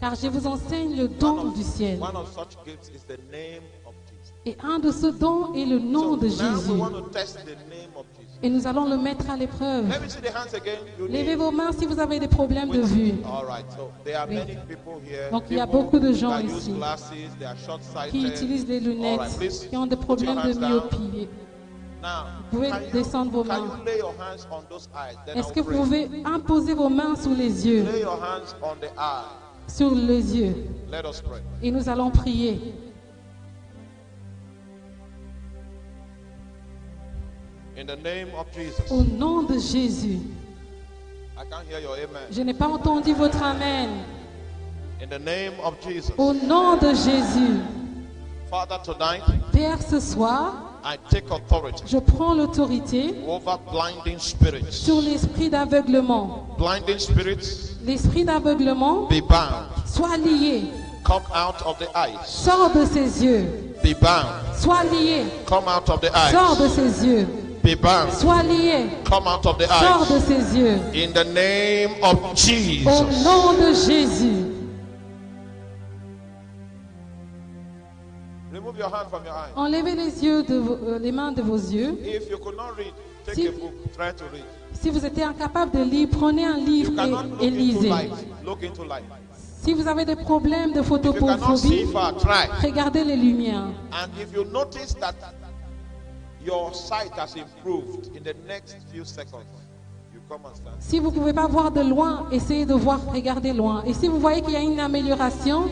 Car je vous enseigne le don du ciel. One of such gifts is the name of Jesus. Et un de ce don est le nom de So now we Jésus. want to test the name of Jesus. Et nous allons le mettre à l'épreuve. Let me see the hands again. You Levez need- vos mains si vous avez des problèmes de vue. All right. So there are Oui. many people here. Donc, il y a people beaucoup de gens that use ici glasses, they are short-sighted. Qui utilisent des All right, lunettes, please qui ont des put your problèmes de hands down. myopie. Now, Vous pouvez can you- descendre vos can mains. you lay your hands on those eyes? Then Est-ce I'll que vous pray. pouvez imposer vos mains sous les yeux, Lay your hands on the eye. sur les yeux, Let us pray. et nous allons prier. In the name of Jesus. Au nom de Jésus. I can't hear your amen. Je n'ai pas entendu votre amen. In the name of Jesus. Au nom de Jésus. Father, tonight, Père, ce soir, I take authority Je prends l'autorité over blinding spirits. sur l'esprit d'aveuglement. Blinding spirits, L'esprit d'aveuglement be bound. soit lié. Come out of the eyes. Sors de ses yeux. Be bound. Sois lié. Come out of the Sors de eyes. ses yeux. Be bound. Sois lié. Come out of the Sors de eyes. ses yeux. In the name of Au Jesus. nom de Jésus. Remove your hand from your eyes. Enlevez les mains de vos yeux. If you could not read, take Si- a book. Try to read. Si vous êtes incapable de lire, prenez un You livre cannot look et into lisez. light. Look into light. Si vous avez des problèmes de If you cannot see photophobie, far, try. regardez les lumières. And if you notice that your sight has improved in the next few seconds, you come and stand. Si vous ne pouvez pas voir de loin, essayez de voir, regardez loin. Et si vous voyez qu'il y a une amélioration,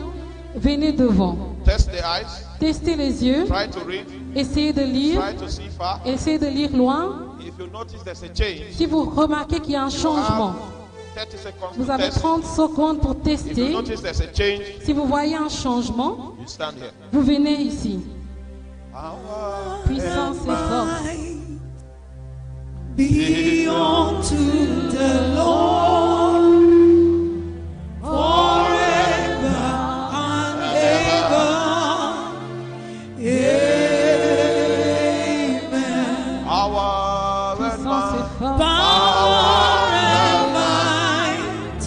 venez devant. Test the eyes. Testez les yeux, Try to read. essayez de lire, Try to see far. essayez de lire loin. If you notice there's a change, Si vous remarquez qu'il y a un you changement, have 30 seconds vous to avez test. 30 secondes pour If you tester. notice there's a change, Si vous voyez un changement, you stand here. vous venez ici. Power Puissance et force. Be unto the Lord forever and ever. Amen. Power and Puissance et might. force. Power and might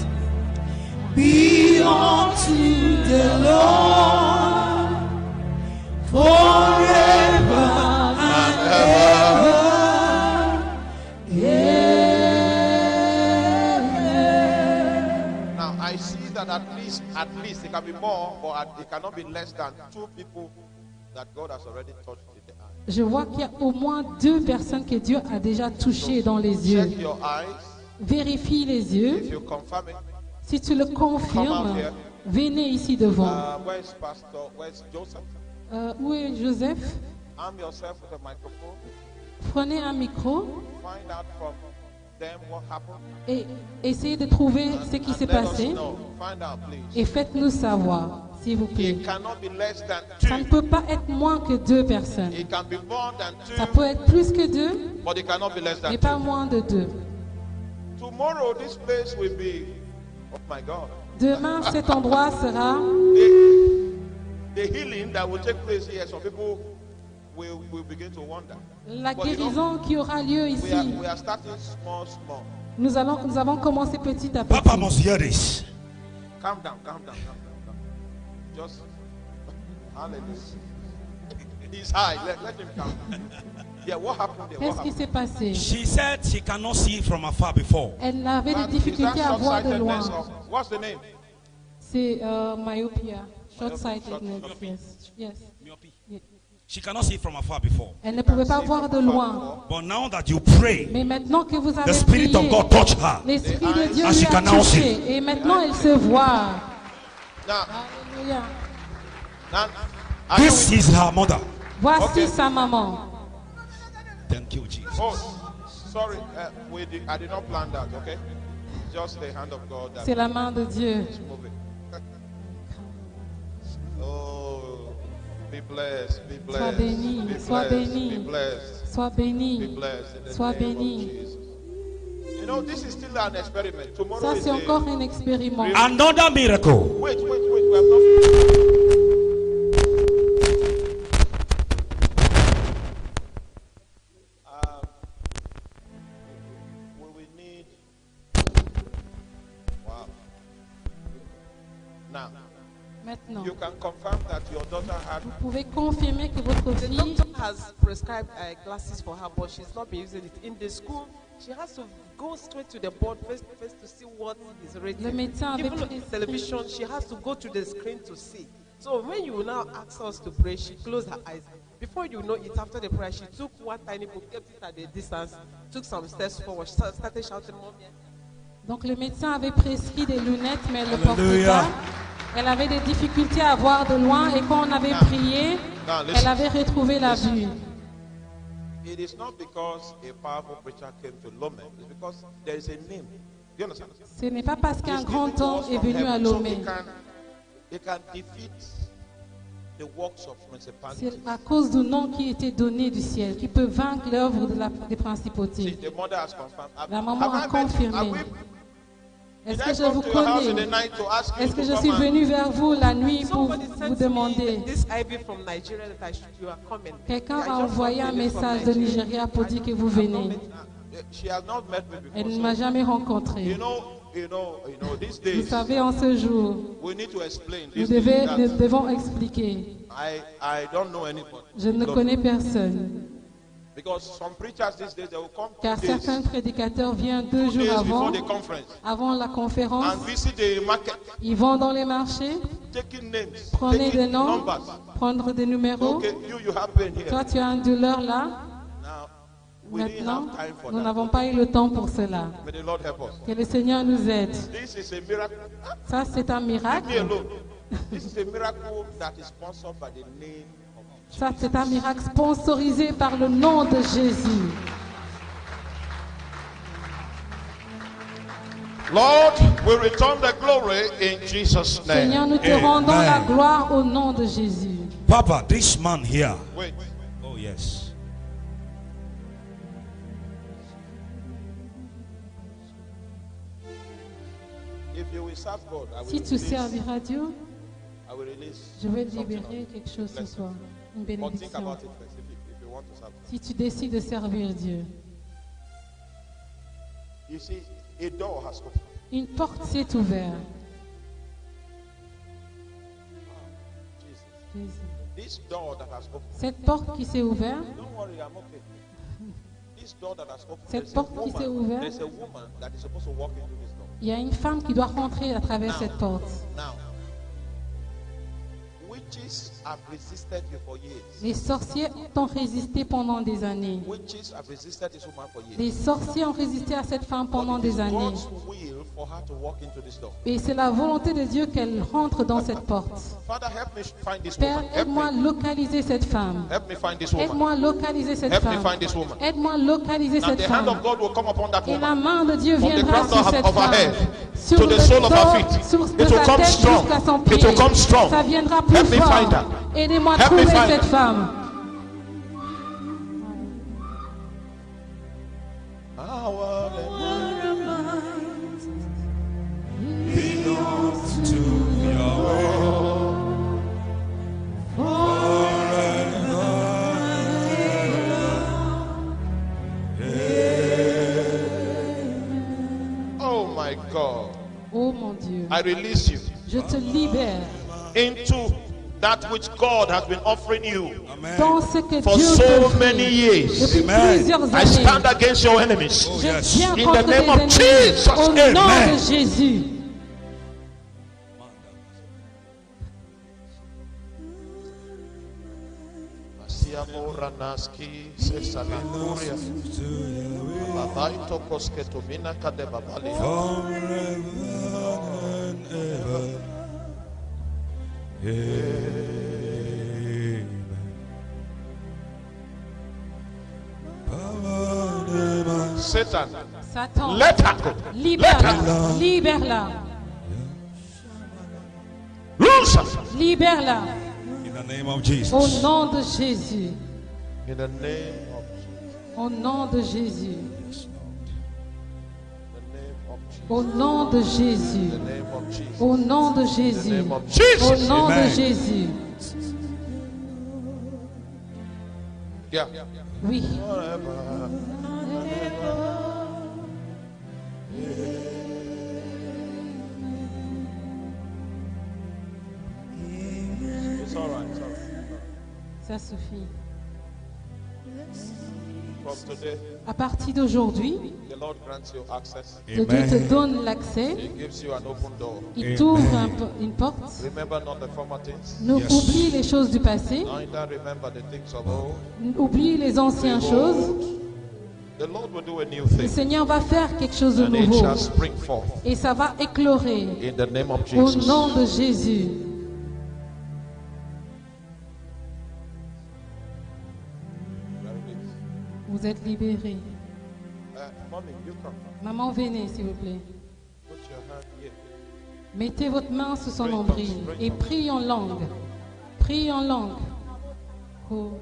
be unto the Lord forever and ever. Amen. Now I see that at least it can be more, but it cannot be less than 2 people that God has already touched in the eye. Je vois qu'il y a au moins 2 personnes que Dieu a déjà touchées dans les yeux. Check your eyes. Vérifie les yeux. If you confirm it, Si tu le confirmes, venez ici devant. where's Pastor? Where's Joseph? Où est Joseph? Arm yourself with a microphone. Prenez un micro Find out from them what happened. et essayez de trouver ce qui s'est And let us passé know. Find out, please. et faites-nous savoir, s'il vous plaît. It cannot be less than Ça ne 2. peut pas être moins que 2 personnes. It can be more than Ça 2, peut être plus que 2, but it cannot be less than mais pas 2. moins de 2. Tomorrow, this place will be, oh my God, Demain, cet endroit sera the healing that will take place here. Some people will begin to wonder. la But you know, guérison qui aura lieu ici. we are starting small, small. Nous avons commencé petit à Papa petit. must hear this. Calm down, calm down, calm down. Just, hallelujah. He's high. Let him calm down. Yeah, what happened there? What Qu'est-ce qui happened? s'est passé? She said she cannot see from afar before. Elle avait des Is that difficultés à voir de loin. short-sightedness or- What's the name? C'est myopia, short-sightedness. Myopia. Yes. Yes. Myopia. Yeah. She cannot see from afar before. Elle ne pouvait pas voir de loin. But now that you pray, Mais maintenant que vous avez the Spirit prié, of God touch her. l'Esprit de Dieu And she lui a can now touché. Et maintenant, elle se voit. Now, Alléluia. now, are you This is her mother. Voici Okay. sa maman. Thank you, Jesus. Oh, sorry, I did not plan that, okay? Just the hand of God that C'est la main de Dieu. is moving. Oh, be blessed, be Sois blessed, béni, be sois blessed, béni. be blessed, Sois be béni. blessed in the Sois name béni. of Jesus. You know, this is still an experiment. Tomorrow Ça, is c'est encore a... un expériment. Another miracle. Wait, we have not... We need... Wow. Now, Maintenant, you can confirm that your daughter had... vous pouvez confirmer que votre The fille doctor has prescribed glasses for her, but she's not been using it. In the school, she has to go straight to the board first to see what is Le written. médecin avait Even on prescrit- television, she has to go to the screen to see. So when you now ask us to pray, she closed her eyes. Before you know it, after the prayer, she took one tiny book, kept it at a distance, took some steps forward, started shouting, "Mommy." Donc le médecin avait prescrit des lunettes, mais elle ne portait Alléluia. pas. Elle avait des difficultés à voir de loin et quand on avait prié, Now, listen. elle avait retrouvé la vue. It is not because a powerful preacher came to Lome. It's because there is a name. Do you understand? Ce n'est pas parce qu'un He's grand giving to temps us est from venu à heaven, so Lomé. he can defeat the works of principalities. C'est à cause du nom qui était donné du ciel, qui peut vaincre l'œuvre des See, principautés. the mother has confirmed. La maman a Have I met you? confirmé. Have we- Est-ce Did que I je come vous to your house in the connais? night to ask you Est-ce que to je come suis and- venu vers vous la nuit pour Somebody vous sent demander? me this IV from Nigeria that you are coming. Quelqu'un I a just envoyé un got it from message de Nigeria. Nigeria pour dire que vous I've not venez. met- She has not met me Elle ne before. m'a So, jamais rencontré. these Vous days, savez, en ce jour, we need to explain nous this thing that devons expliquer. I don't know anybody. Je ne connais personne. Because some preachers these days, they will come Car 2 days, certains prédicateurs viennent 2 2 jours days before avant, the conference avant la conférence. and visit the market, Ils vont dans les marchés, taking names, prenez des taking noms, numbers. prendre des numéros. Okay, you have pain here. Toi, tu as un douleur là. Now, we didn't Maintenant, have time for nous that. n'avons pas eu le temps pour cela. May the Lord help us. Que le Seigneur nous aide. This is a miracle. Ça, c'est un Leave me miracle. alone. This is a miracle that is sponsored by the name of Jesus. Ça, c'est un miracle sponsorisé par le nom de Jésus. Lord, we return the glory in Jesus' Seigneur, name. nous te rendons la Amen. gloire au nom de Jésus. Papa, this man here. Wait. Oh, yes. If you will serve God, Si tu serviras Dieu, I will release je vais something libérer on quelque chose ce soir. Une you. But think bénédiction. about it first if you want to serve God. Si tu décides de servir Dieu, You see, a door has opened. une porte s'est ouverte. Jesus. Jésus. This door that has opened. Cette porte qui s'est ouverte, Don't worry, I'm okay. This door that has opened. Cette there's a porte qui s'est woman- ouverte. There's a woman that is supposed to walk into this door. il y a une femme qui doit rentrer à travers Now. cette porte. Now, witches have resisted you for years. Les sorciers ont résisté pendant des années. Witches have resisted this woman for years. Les sorciers ont résisté à cette femme pendant But it is des années. God's will for her to walk into this door. Et c'est la volonté de Dieu qu'elle rentre dans cette porte. Father, help me find this Père, woman. Help aide-moi à me. localiser cette femme. Help me find this woman. Aide-moi à localiser cette Help me femme. find this woman. Aide-moi à localiser And cette the hand femme. of God will come upon that Et la woman. main de Dieu From the viendra crown sur cette of her femme. head Sur to the le sole of her sol, feet. sur It de will sa come tête strong. jusqu'à son It pied. will come strong. Ça viendra plus Help me fort. find her. Aidez-moi à Help me trouver find cette her. femme. To your Oh my God. Oh mon Dieu, I release you je te libère into that which God has been offering you Amen. dans ce que for Dieu so te many fait years. depuis Amen. plusieurs I stand années. against your enemies. Oh, Je yes. viens In contre the name tes of ennemis. Jesus. Au nom Amen. de Jésus. Asiamoranaski sesalikuria. Babaito kosketomina kadebabali. Forever and ever. Amen. Power never. Satan, Satan, let her go. libère-la, libère-la, Loose her. libère-la. In the name of Au Jesus. nom de Jésus, In the name of Jesus. au nom de Jésus, The name of Jesus. au nom de Jésus, The name of Jesus. au nom de The Jésus, name of au Jesus. nom de Amen. Jésus. Yeah. Oui, It's all right. It's all right. ça suffit. From today, À partir d'aujourd'hui, the Lord grants you access. que Dieu te Amen. donne l'accès, He gives you an open door. il Amen. t'ouvre une porte. Remember not the former things. Nous Yes. oublie les choses du passé, Neither remember the things of old. oublie les anciennes choses. The Lord will do a new Le thing. Seigneur va faire quelque chose de And it nouveau shall spring forth et ça va éclorer in the name of au Jesus. nom de Jésus. Vous êtes libérés. Mommy, you come. Maman, venez s'il vous plaît. Put your hand here. Mettez votre main sur son nombril et prie en langue. Prie en langue. Oh.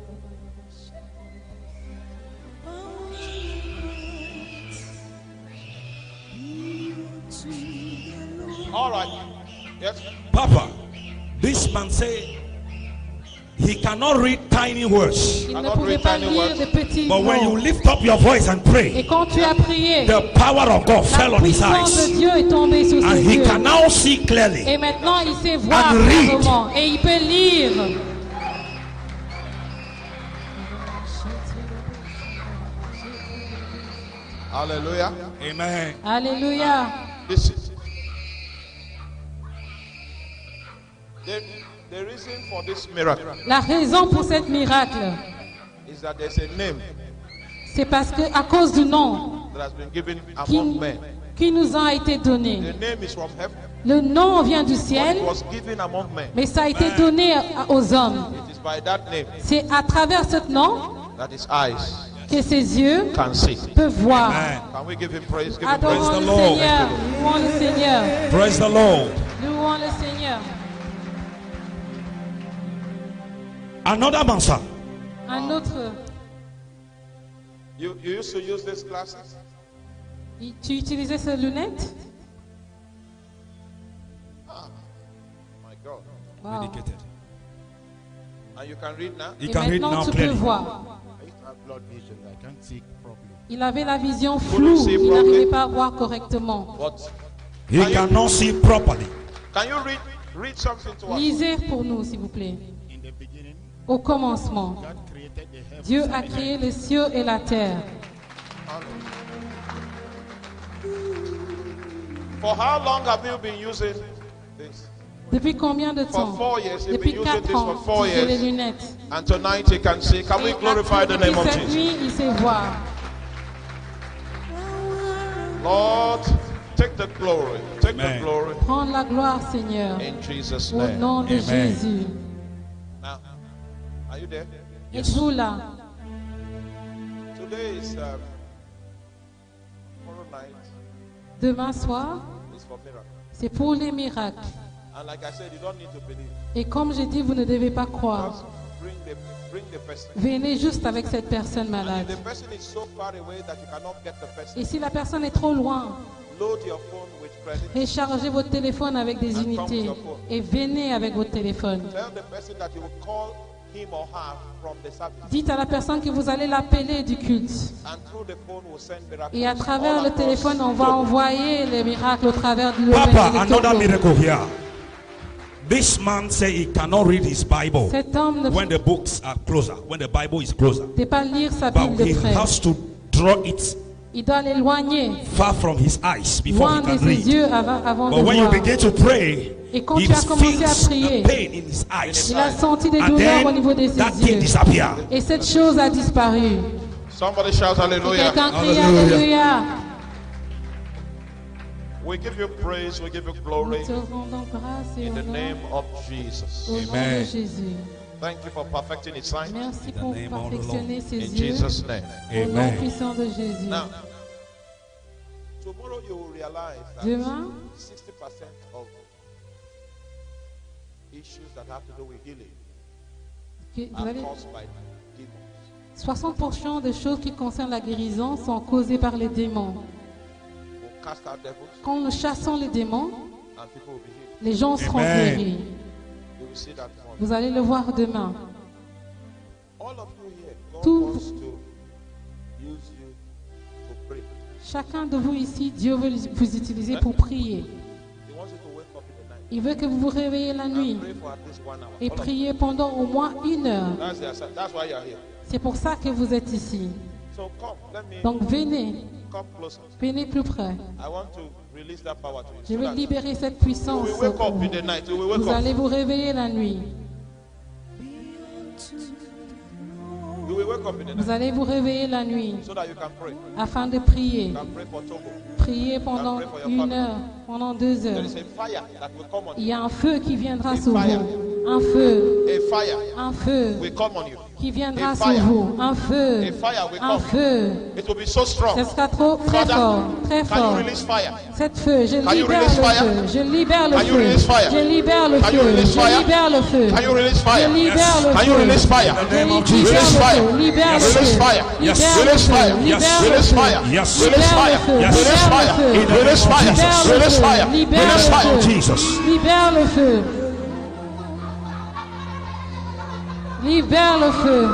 All right. Yes. Papa, this man say he cannot read tiny words. Il ne Cannot pouvait read pas tiny lire words. des petits But when you mots. lift up your voice and Et pray, quand tu as prié, the power of God fell la on his puissance de eyes. Dieu est tombée sur And ses he yeux. can now see clearly. Et maintenant, il sait voir And read. clairement. Et il peut lire. Hallelujah. Amen. Alléluia. Listen. The reason for this miracle La raison pour cet miracle, is that there's a name c'est parce que à cause du nom that has been given qui, among men. qui nous a été donné. The name is from heaven. Le nom vient du But ciel, it was given among men. mais ça a été donné aux hommes. It is by that name C'est à travers ce nom that his eyes que ses yeux can see. peuvent voir. Amen. Can we give him praise? Give him Praise Adorons the le Lord. Seigneur. Louons le Seigneur. Praise the Lord. Louons le Seigneur. Another man, sir. Un autre. You used to use these glasses? Tu utilisais ces lunettes? My God. Wow. Dedicated. And you can read now? He Et can read maintenant now tu peux clearly. voir. I used to have blood vision. I can't see properly. Il avait la vision Couldn't floue. see Il properly. n'arrivait pas à voir correctement. But He cannot see properly. can you read something to us? Lisez pour nous, s'il vous plaît. In the beginning, Au commencement, God created the heavens. Dieu a créé les cieux et la terre. For how long have you been using this? Depuis combien de temps? For 4 years. You've Depuis been using 4 this ans, for 4 tu fais les years. lunettes. And tonight he can see. Can we Et glorify the name of cette Jesus? nuit, il sait voir. Lord, take the glory. Take the Amen. glory Prends la gloire, Seigneur, in Jesus' au name. nom de Amen. Jésus. Now, are you there? Êtes-vous là? Today is tomorrow night Demain soir, is for miracle. c'est pour les miracles. And like I said, you don't need to believe. Et comme j'ai dit, vous ne devez pas Just croire. bring the person. Venez juste avec cette personne And malade. if the person is so far away that you cannot get the person, Et si la personne est trop loin, load your phone with credit. rechargez votre téléphone avec des unités et venez avec votre téléphone. Tell the person that you will call him or her from the service. Dites à la personne que vous allez l'appeler du culte. And through the phone we'll send miracles. Et à travers all le across téléphone, on va Togo. envoyer les miracles au travers de Papa, le another Togo. miracle here. This man say he cannot read his Bible Cet homme ne when the books are closer, when the Bible is closer. peut pas lire sa But Bible he de près. has to draw it Il doit l'éloigner, far from his eyes before loin he de can ses read. yeux avant de But when you voir. begin to pray, Et quand he tu as commencé à feels prier, a pain in his eyes. il a senti des And douleurs au niveau de then that ses thing yeux. disappear. Et cette chose a disparu. Somebody shout Et hallelujah. quelqu'un crie Hallelujah. Alléluia. We give you praise, we give you glory Nous te rendons grâce et in the honneur name of Jesus. au nom de Amen. Jésus. Thank you for perfecting his sign. Merci the pour name of the perfectionner ses In yeux Jesus' name. au nom Amen. puissant de Jésus. Now, tomorrow you will realize that Demain, 60% of issues that have to do with healing que vous are avez caused by demons. 60% des choses qui concernent la guérison sont causées par les démons. We'll cast out devils Quand nous chassons les démons, and people will be healed. les gens seront Amen. guéris. You will see that tomorrow. Vous allez le voir demain. All of you here, God Tout- wants to use you to pray. Chacun de vous ici, Dieu veut vous utiliser pour prier. He wants you to wake up in the night Il veut que vous vous réveillez la nuit and pray for at least 1 hour. et All of you. priez pendant au moins 1 heure. That's why you're here. C'est pour ça que vous êtes ici. So come, let me Donc venez, come closer. venez plus près. I want to release that power to you. Je So vais that libérer cette you puissance. will wake pour up vous. in the night. You will wake Vous up. allez vous réveiller la nuit. You will wake up in the Vous night allez vous réveiller la nuit so that you can pray. afin de prier. You can pray for Togo. Priez pendant 1 heure, pendant 2 There heures. is a fire that will come on Il you. y a un feu qui viendra sur vous. Un feu, A fire un feu will come on you. qui viendra A sur fire. vous. Un feu. A fire will Un come. feu. It will be so strong. Ce sera trop, très Father, fort. Très can you fort. release fire? Cette feu, je Can you libère release le fire? feu. Je libère le Can you feu. release fire? Je libère le Can you feu. release Je fire? libère le feu. Can you release fire? Je libère le Can you feu. release fire? Je name of libère Jesus. le Release feu. fire. Libère le Release feu. fire. Libère Yes. le Release feu. fire. Libère le Release feu. fire. Yes. Release Libère fire. le feu. Yes. Release Libère fire. le feu. In the name Release of fire. Jesus. Release fire. Libère Release le fire. feu. Jesus. Libère le feu. Libère le feu.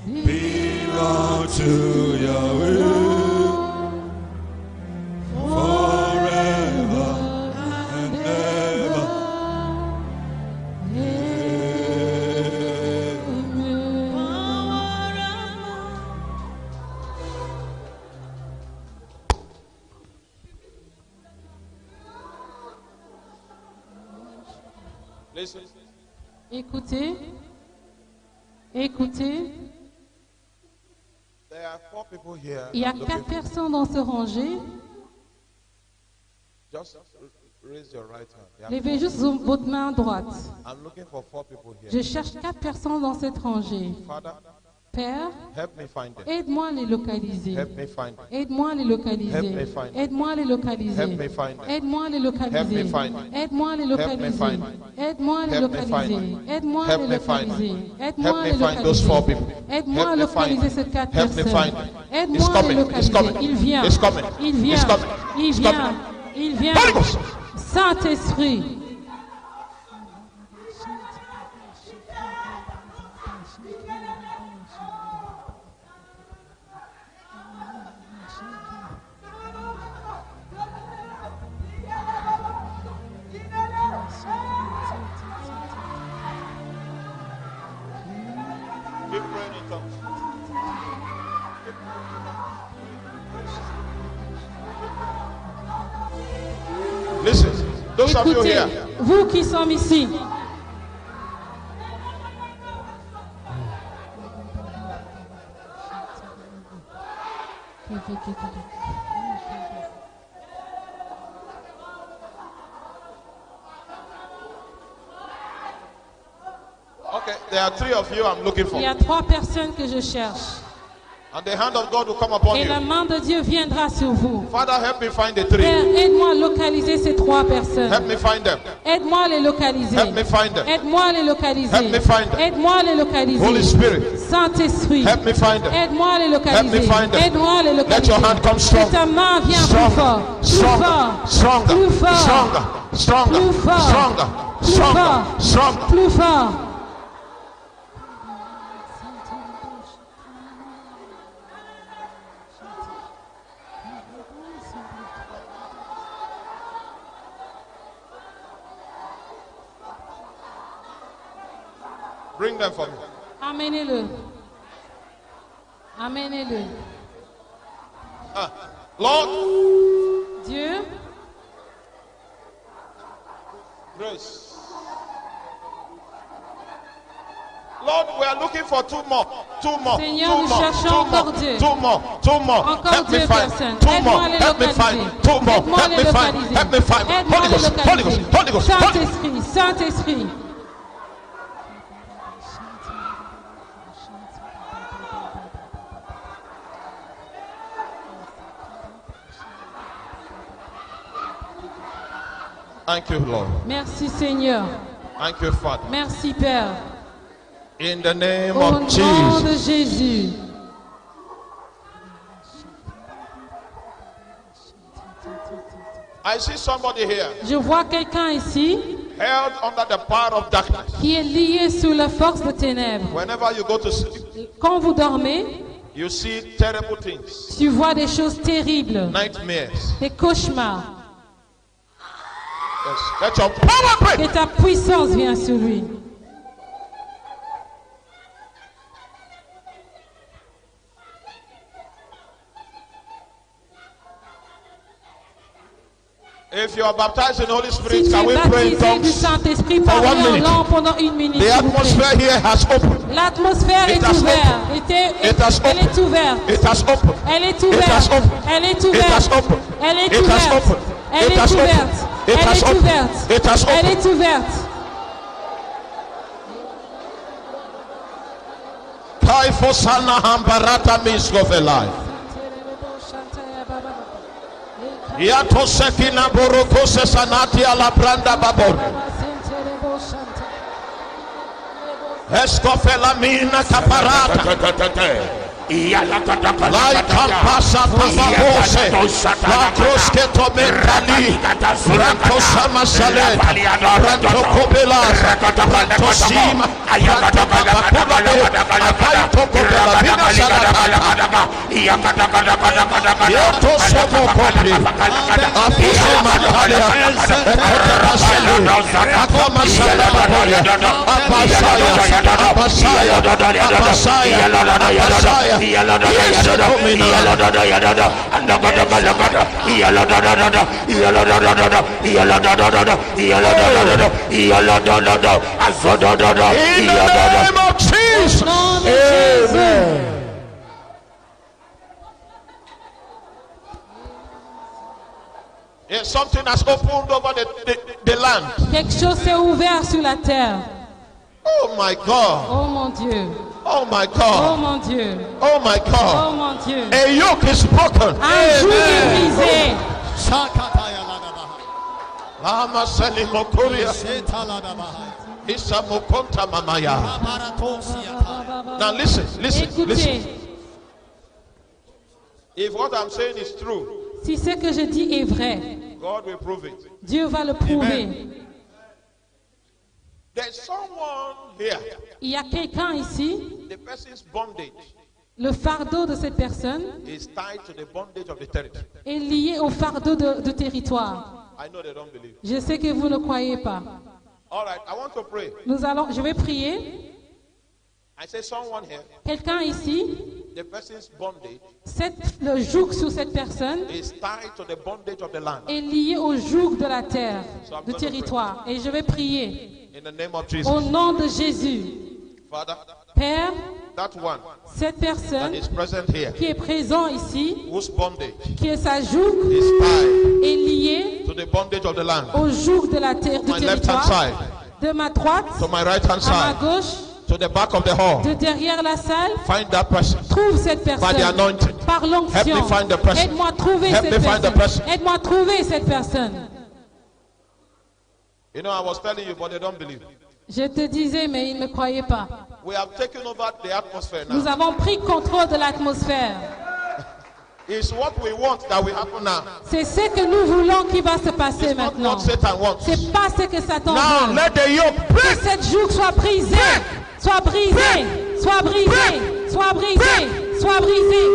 Belong to Yahweh forever and ever. Listen. Écoutez. Écoutez. There are 4 people here. Il y a looking 4 for- personnes dans ce rangée. Just raise your right hand. Yeah. Levez juste votre main droite. I'm looking for 4 people here. Je cherche 4 personnes dans cette rangée. Father, Père, help me find them. aide-moi à les localiser. Help me find them. Aide-moi à les Help localiser. me find them. Aide-moi à les localiser. Help me find them. Aide-moi à les Help localiser. me find them. Aide-moi à les Help me localiser. find them. Aide-moi à les Help me find localiser. them. Aide-moi à Help les me find localiser. them. Aide-moi à Help les me find those 4 localiser. people. Aide-moi à Help me find localiser them. ces 4 Help me personnes. find them. It's Aide-moi à les coming. It's localiser. coming. Il vient. It's coming. Il vient. It's coming. Il It's vient. coming. Il vient. Holy Ghost. Saint-Esprit. Keep praying in tongues. Listen, those of you Écoutez, here, vous qui sommes ici, okay, there are 3 of you I'm looking for. il y a 3 personnes que je cherche. And the hand of God will come upon Et la you. main de Dieu viendra sur vous. Father, help me find the Père, 3. aide-moi à localiser ces 3 personnes. Help me find them. Aide-moi à les localiser. Help me find them. Aide-moi à les localiser. Help me find them. Aide-moi à les localiser. Holy Spirit, Saint-Esprit. help me find them. Aide-moi à les Help me localiser. find them. Aide-moi à les Let localiser. your hand come Que strong. ta main vienne plus fort. Plus Stronger, fort. stronger, Plus fort. stronger, stronger, Plus fort. stronger, Plus stronger, fort. stronger. Plus fort. Bring them for me. Amenez-le. Amenez-le. Lord, Dieu, grace. Lord, we are looking for 2 more. 2 more. Seigneur, 2 nous more. cherchons 2 encore more. Dieu. 2 more. 2 more. Encore Help me 2 find. personnes. 2 Aide-moi more. à les Help me localiser. find. 2 more. Aide-moi à Help les me find. localiser. Help me find. Aide-moi à Holy les Ghost. Holy Ghost. localiser. Holy Ghost. Holy Ghost. Saint-Esprit, Saint-Esprit. Thank you, Lord. Merci Seigneur. Thank you, Father. Merci Père. In the name Au of nom Jesus. de Jésus. I see somebody here Je vois quelqu'un ici held under the power of darkness. qui est lié sous la force des ténèbres. Whenever you go to sleep, Quand vous dormez, you see terrible things, tu vois des choses terribles, nightmares. des cauchemars. Yes. Let your power break. Et ta puissance vient sur lui. If you are baptized in the Holy Si Spirit, tu can we es pray in baptisé du tongues? Saint-Esprit, For parlez 1 en minute. langue pendant 1 minute. The s'il vous plaît. atmosphere here has opened. L'atmosphère It est has ouverte. It has Elle est opened. ouverte. It has opened. Elle est It has ouverte. opened. Elle est It has ouverte. opened. Elle est It has ouverte. opened. Elle It est has opened. ouverte. It Elle has est opened. ouverte. It has Elle opened. est ouverte. Kaifosana hambarata misgovelai. Yato sekina borokose sanati ala branda babor. Escofela mina caparata. Lai campasa tababose. La croske tomentali. Branto samasale. Branto kobelas. Branto sima. Branto kapakubale. Akaito kobela. Vina salata. Yato somo kopri. Apuse makalia. Ekota selu. Akoma salababolia. Abasaya. Abasaya. Abasaya. Abasaya. In the name of Jesus. Amen. Yes, something has opened over the land. Quelque chose s'est ouvert sur la terre. Oh my God. Oh mon Dieu. Oh my Oh God. mon Dieu. Oh my Oh God. mon Dieu. A yoke is broken. Un joug est brisé. Lama seli mokuria. Isa mokonta mamaya. Now listen. Écoutez, If what I'm saying is true, si ce que je dis est vrai, God will prove it. Dieu va le prouver. There's someone here. Il y a quelqu'un ici, The person's bondage le fardeau de cette personne is tied to the bondage of the territory. est lié au fardeau de territoire. I know they don't believe. Je sais que vous ne croyez pas. All right, I want to pray. Je vais prier. I say someone here, Quelqu'un ici, the person's bondage le joug sur cette personne is tied to the bondage of the land. est lié au joug de la terre, du territoire. Et je vais prier In the name of au Jesus. nom de Jésus. Father, Père, that one cette that personne is present here, qui est présent ici, whose bondage qui est sa joug, is tied est liée to the bondage of the land, au joug de la terre, du my left hand territoire, side, de ma droite to my right hand à ma side, gauche, to the back of the hall. de derrière la salle. Find that person. Trouve cette By the personne anointing. par Help l'onction. me find the person. Aide-moi à trouver Help cette me find the personne. person. Aide-moi à trouver cette personne. You know, I was telling you, but they don't believe. Je te disais, mais ils ne me croyaient pas. We have taken over the atmosphere Nous now. avons pris contrôle de l'atmosphère. It's what we want that will happen now. C'est ce que nous voulons qui va se passer It's not maintenant. what Satan wants. C'est pas ce que Satan Now veut. let the yoke Que break. cette joug soit brisée. Soit brisée. Soit brisée. Soit brisée. Soit brisée.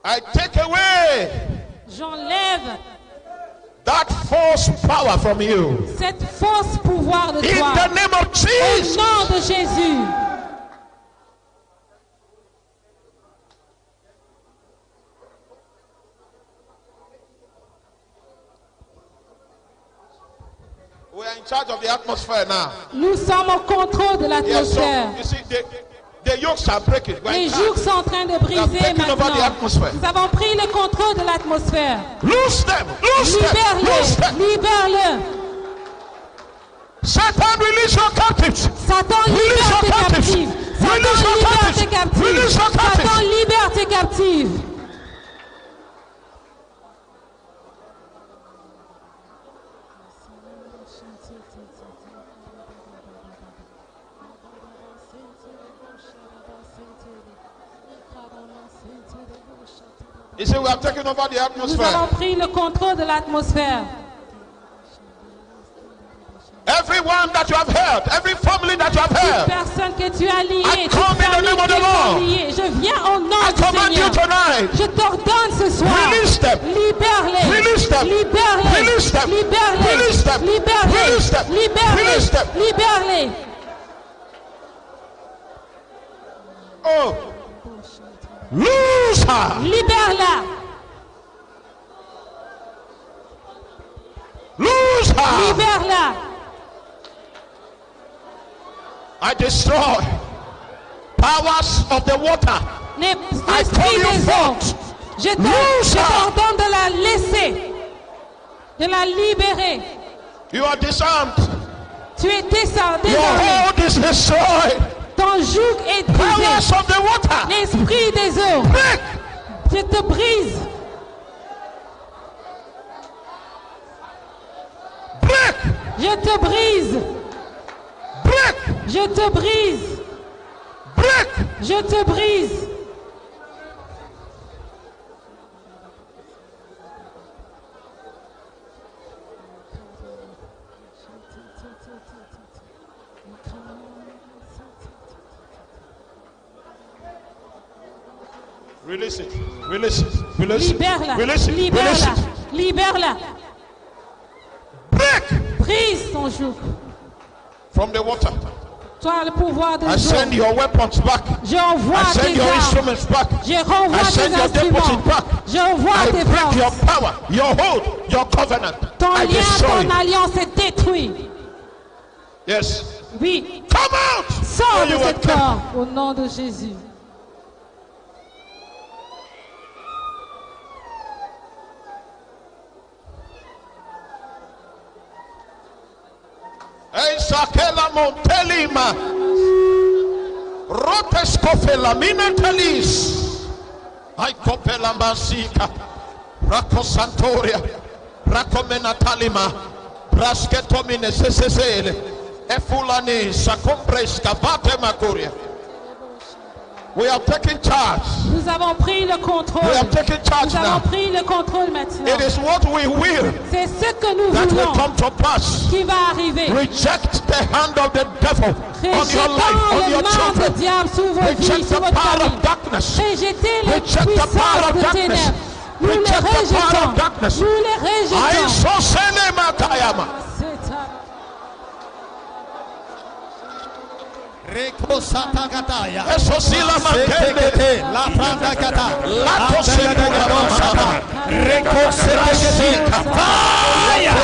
I take away J'enlève that false power from you. cette fausse pouvoir de In toi. the name of Au Jesus. nom de Jésus. We are in charge of the atmosphere now. Nous sommes au contrôle de Yes, l'atmosphère. so you see, the yokes are breaking. We're Les in charge. jougs sont en train de We have briser taken over the maintenant. atmosphere. Nous avons pris le contrôle de l'atmosphère. Loose them. Loose them. Loose Libère-le. them. Libère-le. Satan, release your captives. Satan, Release your libère tes captives. captives. Satan, Release your libère captives. tes captives. Release your captives. Satan, libère tes captives. He said, we have taken over the Nous atmosphere. avons pris le contrôle de l'atmosphère. Everyone that you have heard, every family that you have heard, Personne que tu as I liée, toute come in the famille name of que the tu as Lord. liée, je viens au nom I du command you Seigneur. tonight. Je t'ordonne ce soir. Release them. Libère-les. Release them. Libère-les. Release them. Libère-les. Release them. Libère-les. Release them. Libère-les. Release them. Libère-les. Oh, lose her. Libère-la. Lose her. Libère-la. I destroy powers of the water. I call L'esprit you des eaux. forth. Je Loose her. t'ordonne de la laisser. De la libérer. You are disarmed. Tu es Your désormais. hold is destroyed. Ton joug est Powers brisé. of the water. L'esprit des eaux. Break. Je te brise. Break. Je te brise. Break. Je te brise. Break. Je te brise. Release it. Release it. Release it. Libère-la. Release it. Release Libère-la. it. Libère-la. Break Brise ton joug. from the water. Toi, le pouvoir de I Dieu. send your weapons back. Je envoie I send tes your armes. instruments back. Je renvoie I tes send your deposit instruments. back. Je envoie I tes break your forces. power, your hold, your covenant. Ton I lien, destroy ton it. alliance est détruit. Yes. Oui. Come out. Sors Where de you were cette kept. corps au nom de Jésus. Eisakela montelima. Rotes kofela minatalis. I kopela masika. Rako santoria. Rako menatalima. Brasketomine sesesele. Efulani sakompreska bate makuria. We are taking charge. Nous avons pris le contrôle. We are taking charge Nous avons now. pris le contrôle maintenant. It is what we will C'est ce que nous that will voulons come to pass. qui va arriver. Reject the hand of the devil on your life, Rejetons on le your mal children. du diable sur vos vies, Reject sur the votre power famille. of darkness. Rejetez les Reject the power puissances of de darkness. ténèbres. Nous les Reject the power rejetons. of darkness. Nous les rejetons. Aisosele makayama. Esosila makende. La pranda kata. La kosele makayama. Rekoseka. Fire.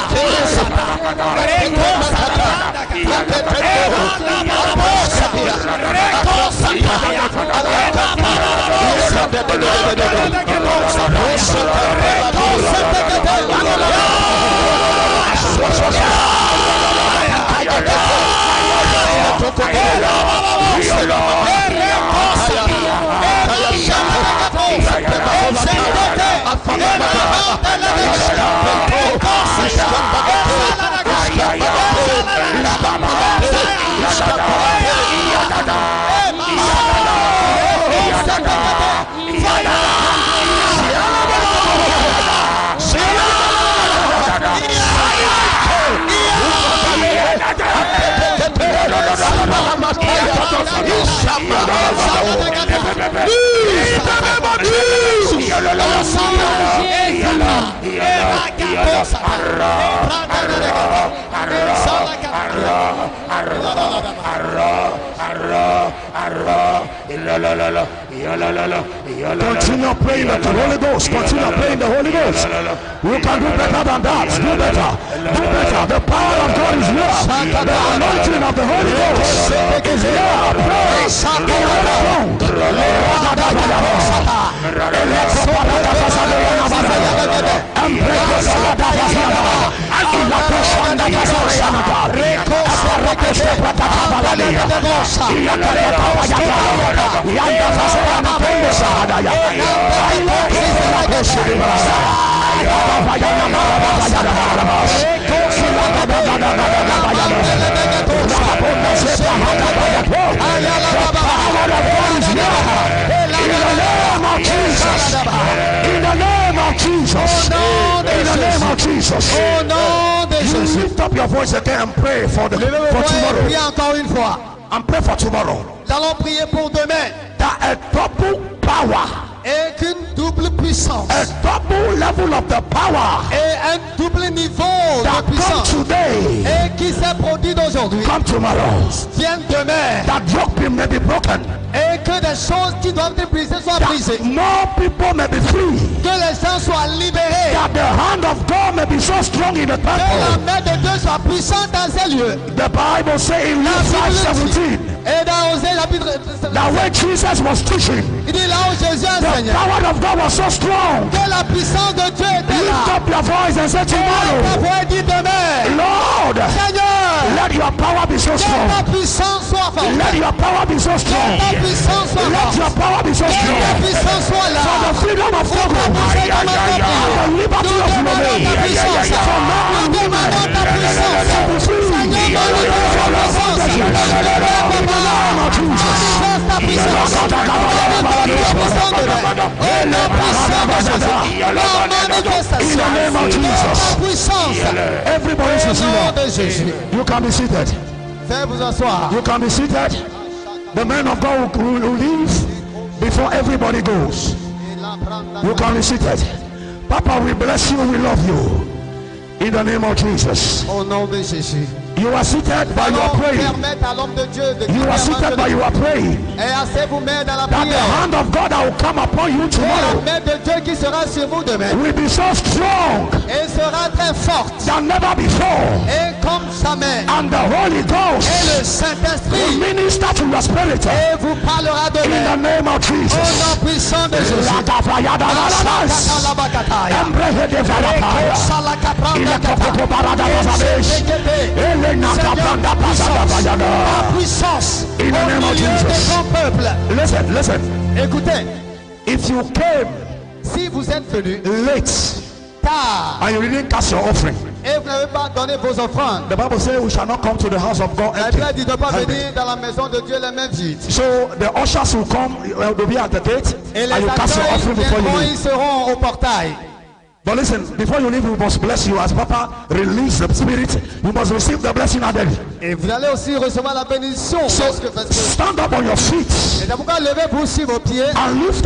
Continue praying the Holy Ghost. Continue praying the Holy Ghost. You can do better than that. Do better. Do better. The power of God is here. The anointing of the Holy Ghost is here. Pray. In the Jesus. Au nom de You Jésus. lift up your voice again and pray for Levez vos voix et priez tomorrow. encore une fois. And pray for tomorrow. Nous allons prier pour demain. That a double power, Et qu'une double puissance. a double level of the power Et un double niveau that de come puissance. today, Et qui s'est produit d'aujourd'hui. come tomorrow. Vienne demain. That yoke may be broken. Et que des choses qui doivent être brisées soient brisées. That more people may be free. Que les gens soient libérés. That the hand of God may be so strong in the Que la temple. main de Dieu soit puissante dans ces lieux. The Bible says in Luke 5:17, Et dans Osée chapitre that when Jesus was teaching, il dit là où Jésus the enseignait power of God was so strong. que la puissance de Dieu était Lift là. up your voice and say Ta tomorrow, voix dit demain. Lord, Seigneur, let your power be so que strong. ta puissance soit forte. Let your power be so Que strong. ta puissance soit Let your forte. power be so Que ta strong. puissance soit là. For the freedom of Pour Togo, ta puissance dans ma and the liberty Nous of demandons Lomé. ta puissance. For men Nous and women demandons ta to be puissance. free. Seigneur, In the name of Jesus. manifeste ta puissance. In the name of Jesus. Everybody should sit down. You can be seated. Faites vous asseoir. You can be seated. The man of God will leave before everybody goes. You can be seated. Papa, we bless you. We love you. In the name of Jesus. Au nom de Jésus. You are seated, but you are Allons praying. permettre à l'homme de Dieu de You are seated, but you are praying. et assez vous mettre dans la That the prière. hand of God that will come upon you Et la tomorrow main de Dieu qui sera sur vous demain. will be so strong Et sera très forte. than never before. Et comme jamais. And the Holy Et Ghost le will Saint-Esprit. minister to your spirit Et vous parlera in the demain. name of Au Jesus. nom puissant de Jésus. La puissance au In the name of milieu de Jesus. son peuple. Listen. Écoutez, If you came si vous êtes venus late tard and you didn't cast your offering, et vous n'avez pas donné vos offrandes, the Bible says we shall not come to the house of God la empty. Bible dit de ne pas handed. venir dans la maison de Dieu les mains vides. So the ushers will come, will be at the gate, Et les and you cast your acteurs offering before you viendront, leave. ils seront au portail. But listen, before you leave, we must bless you. As Papa release the Spirit, you must receive the blessing at the end. Et vous allez aussi recevoir la bénédiction. So Parce que stand up on your feet c'est pourquoi levez-vous sur vos pieds. and lift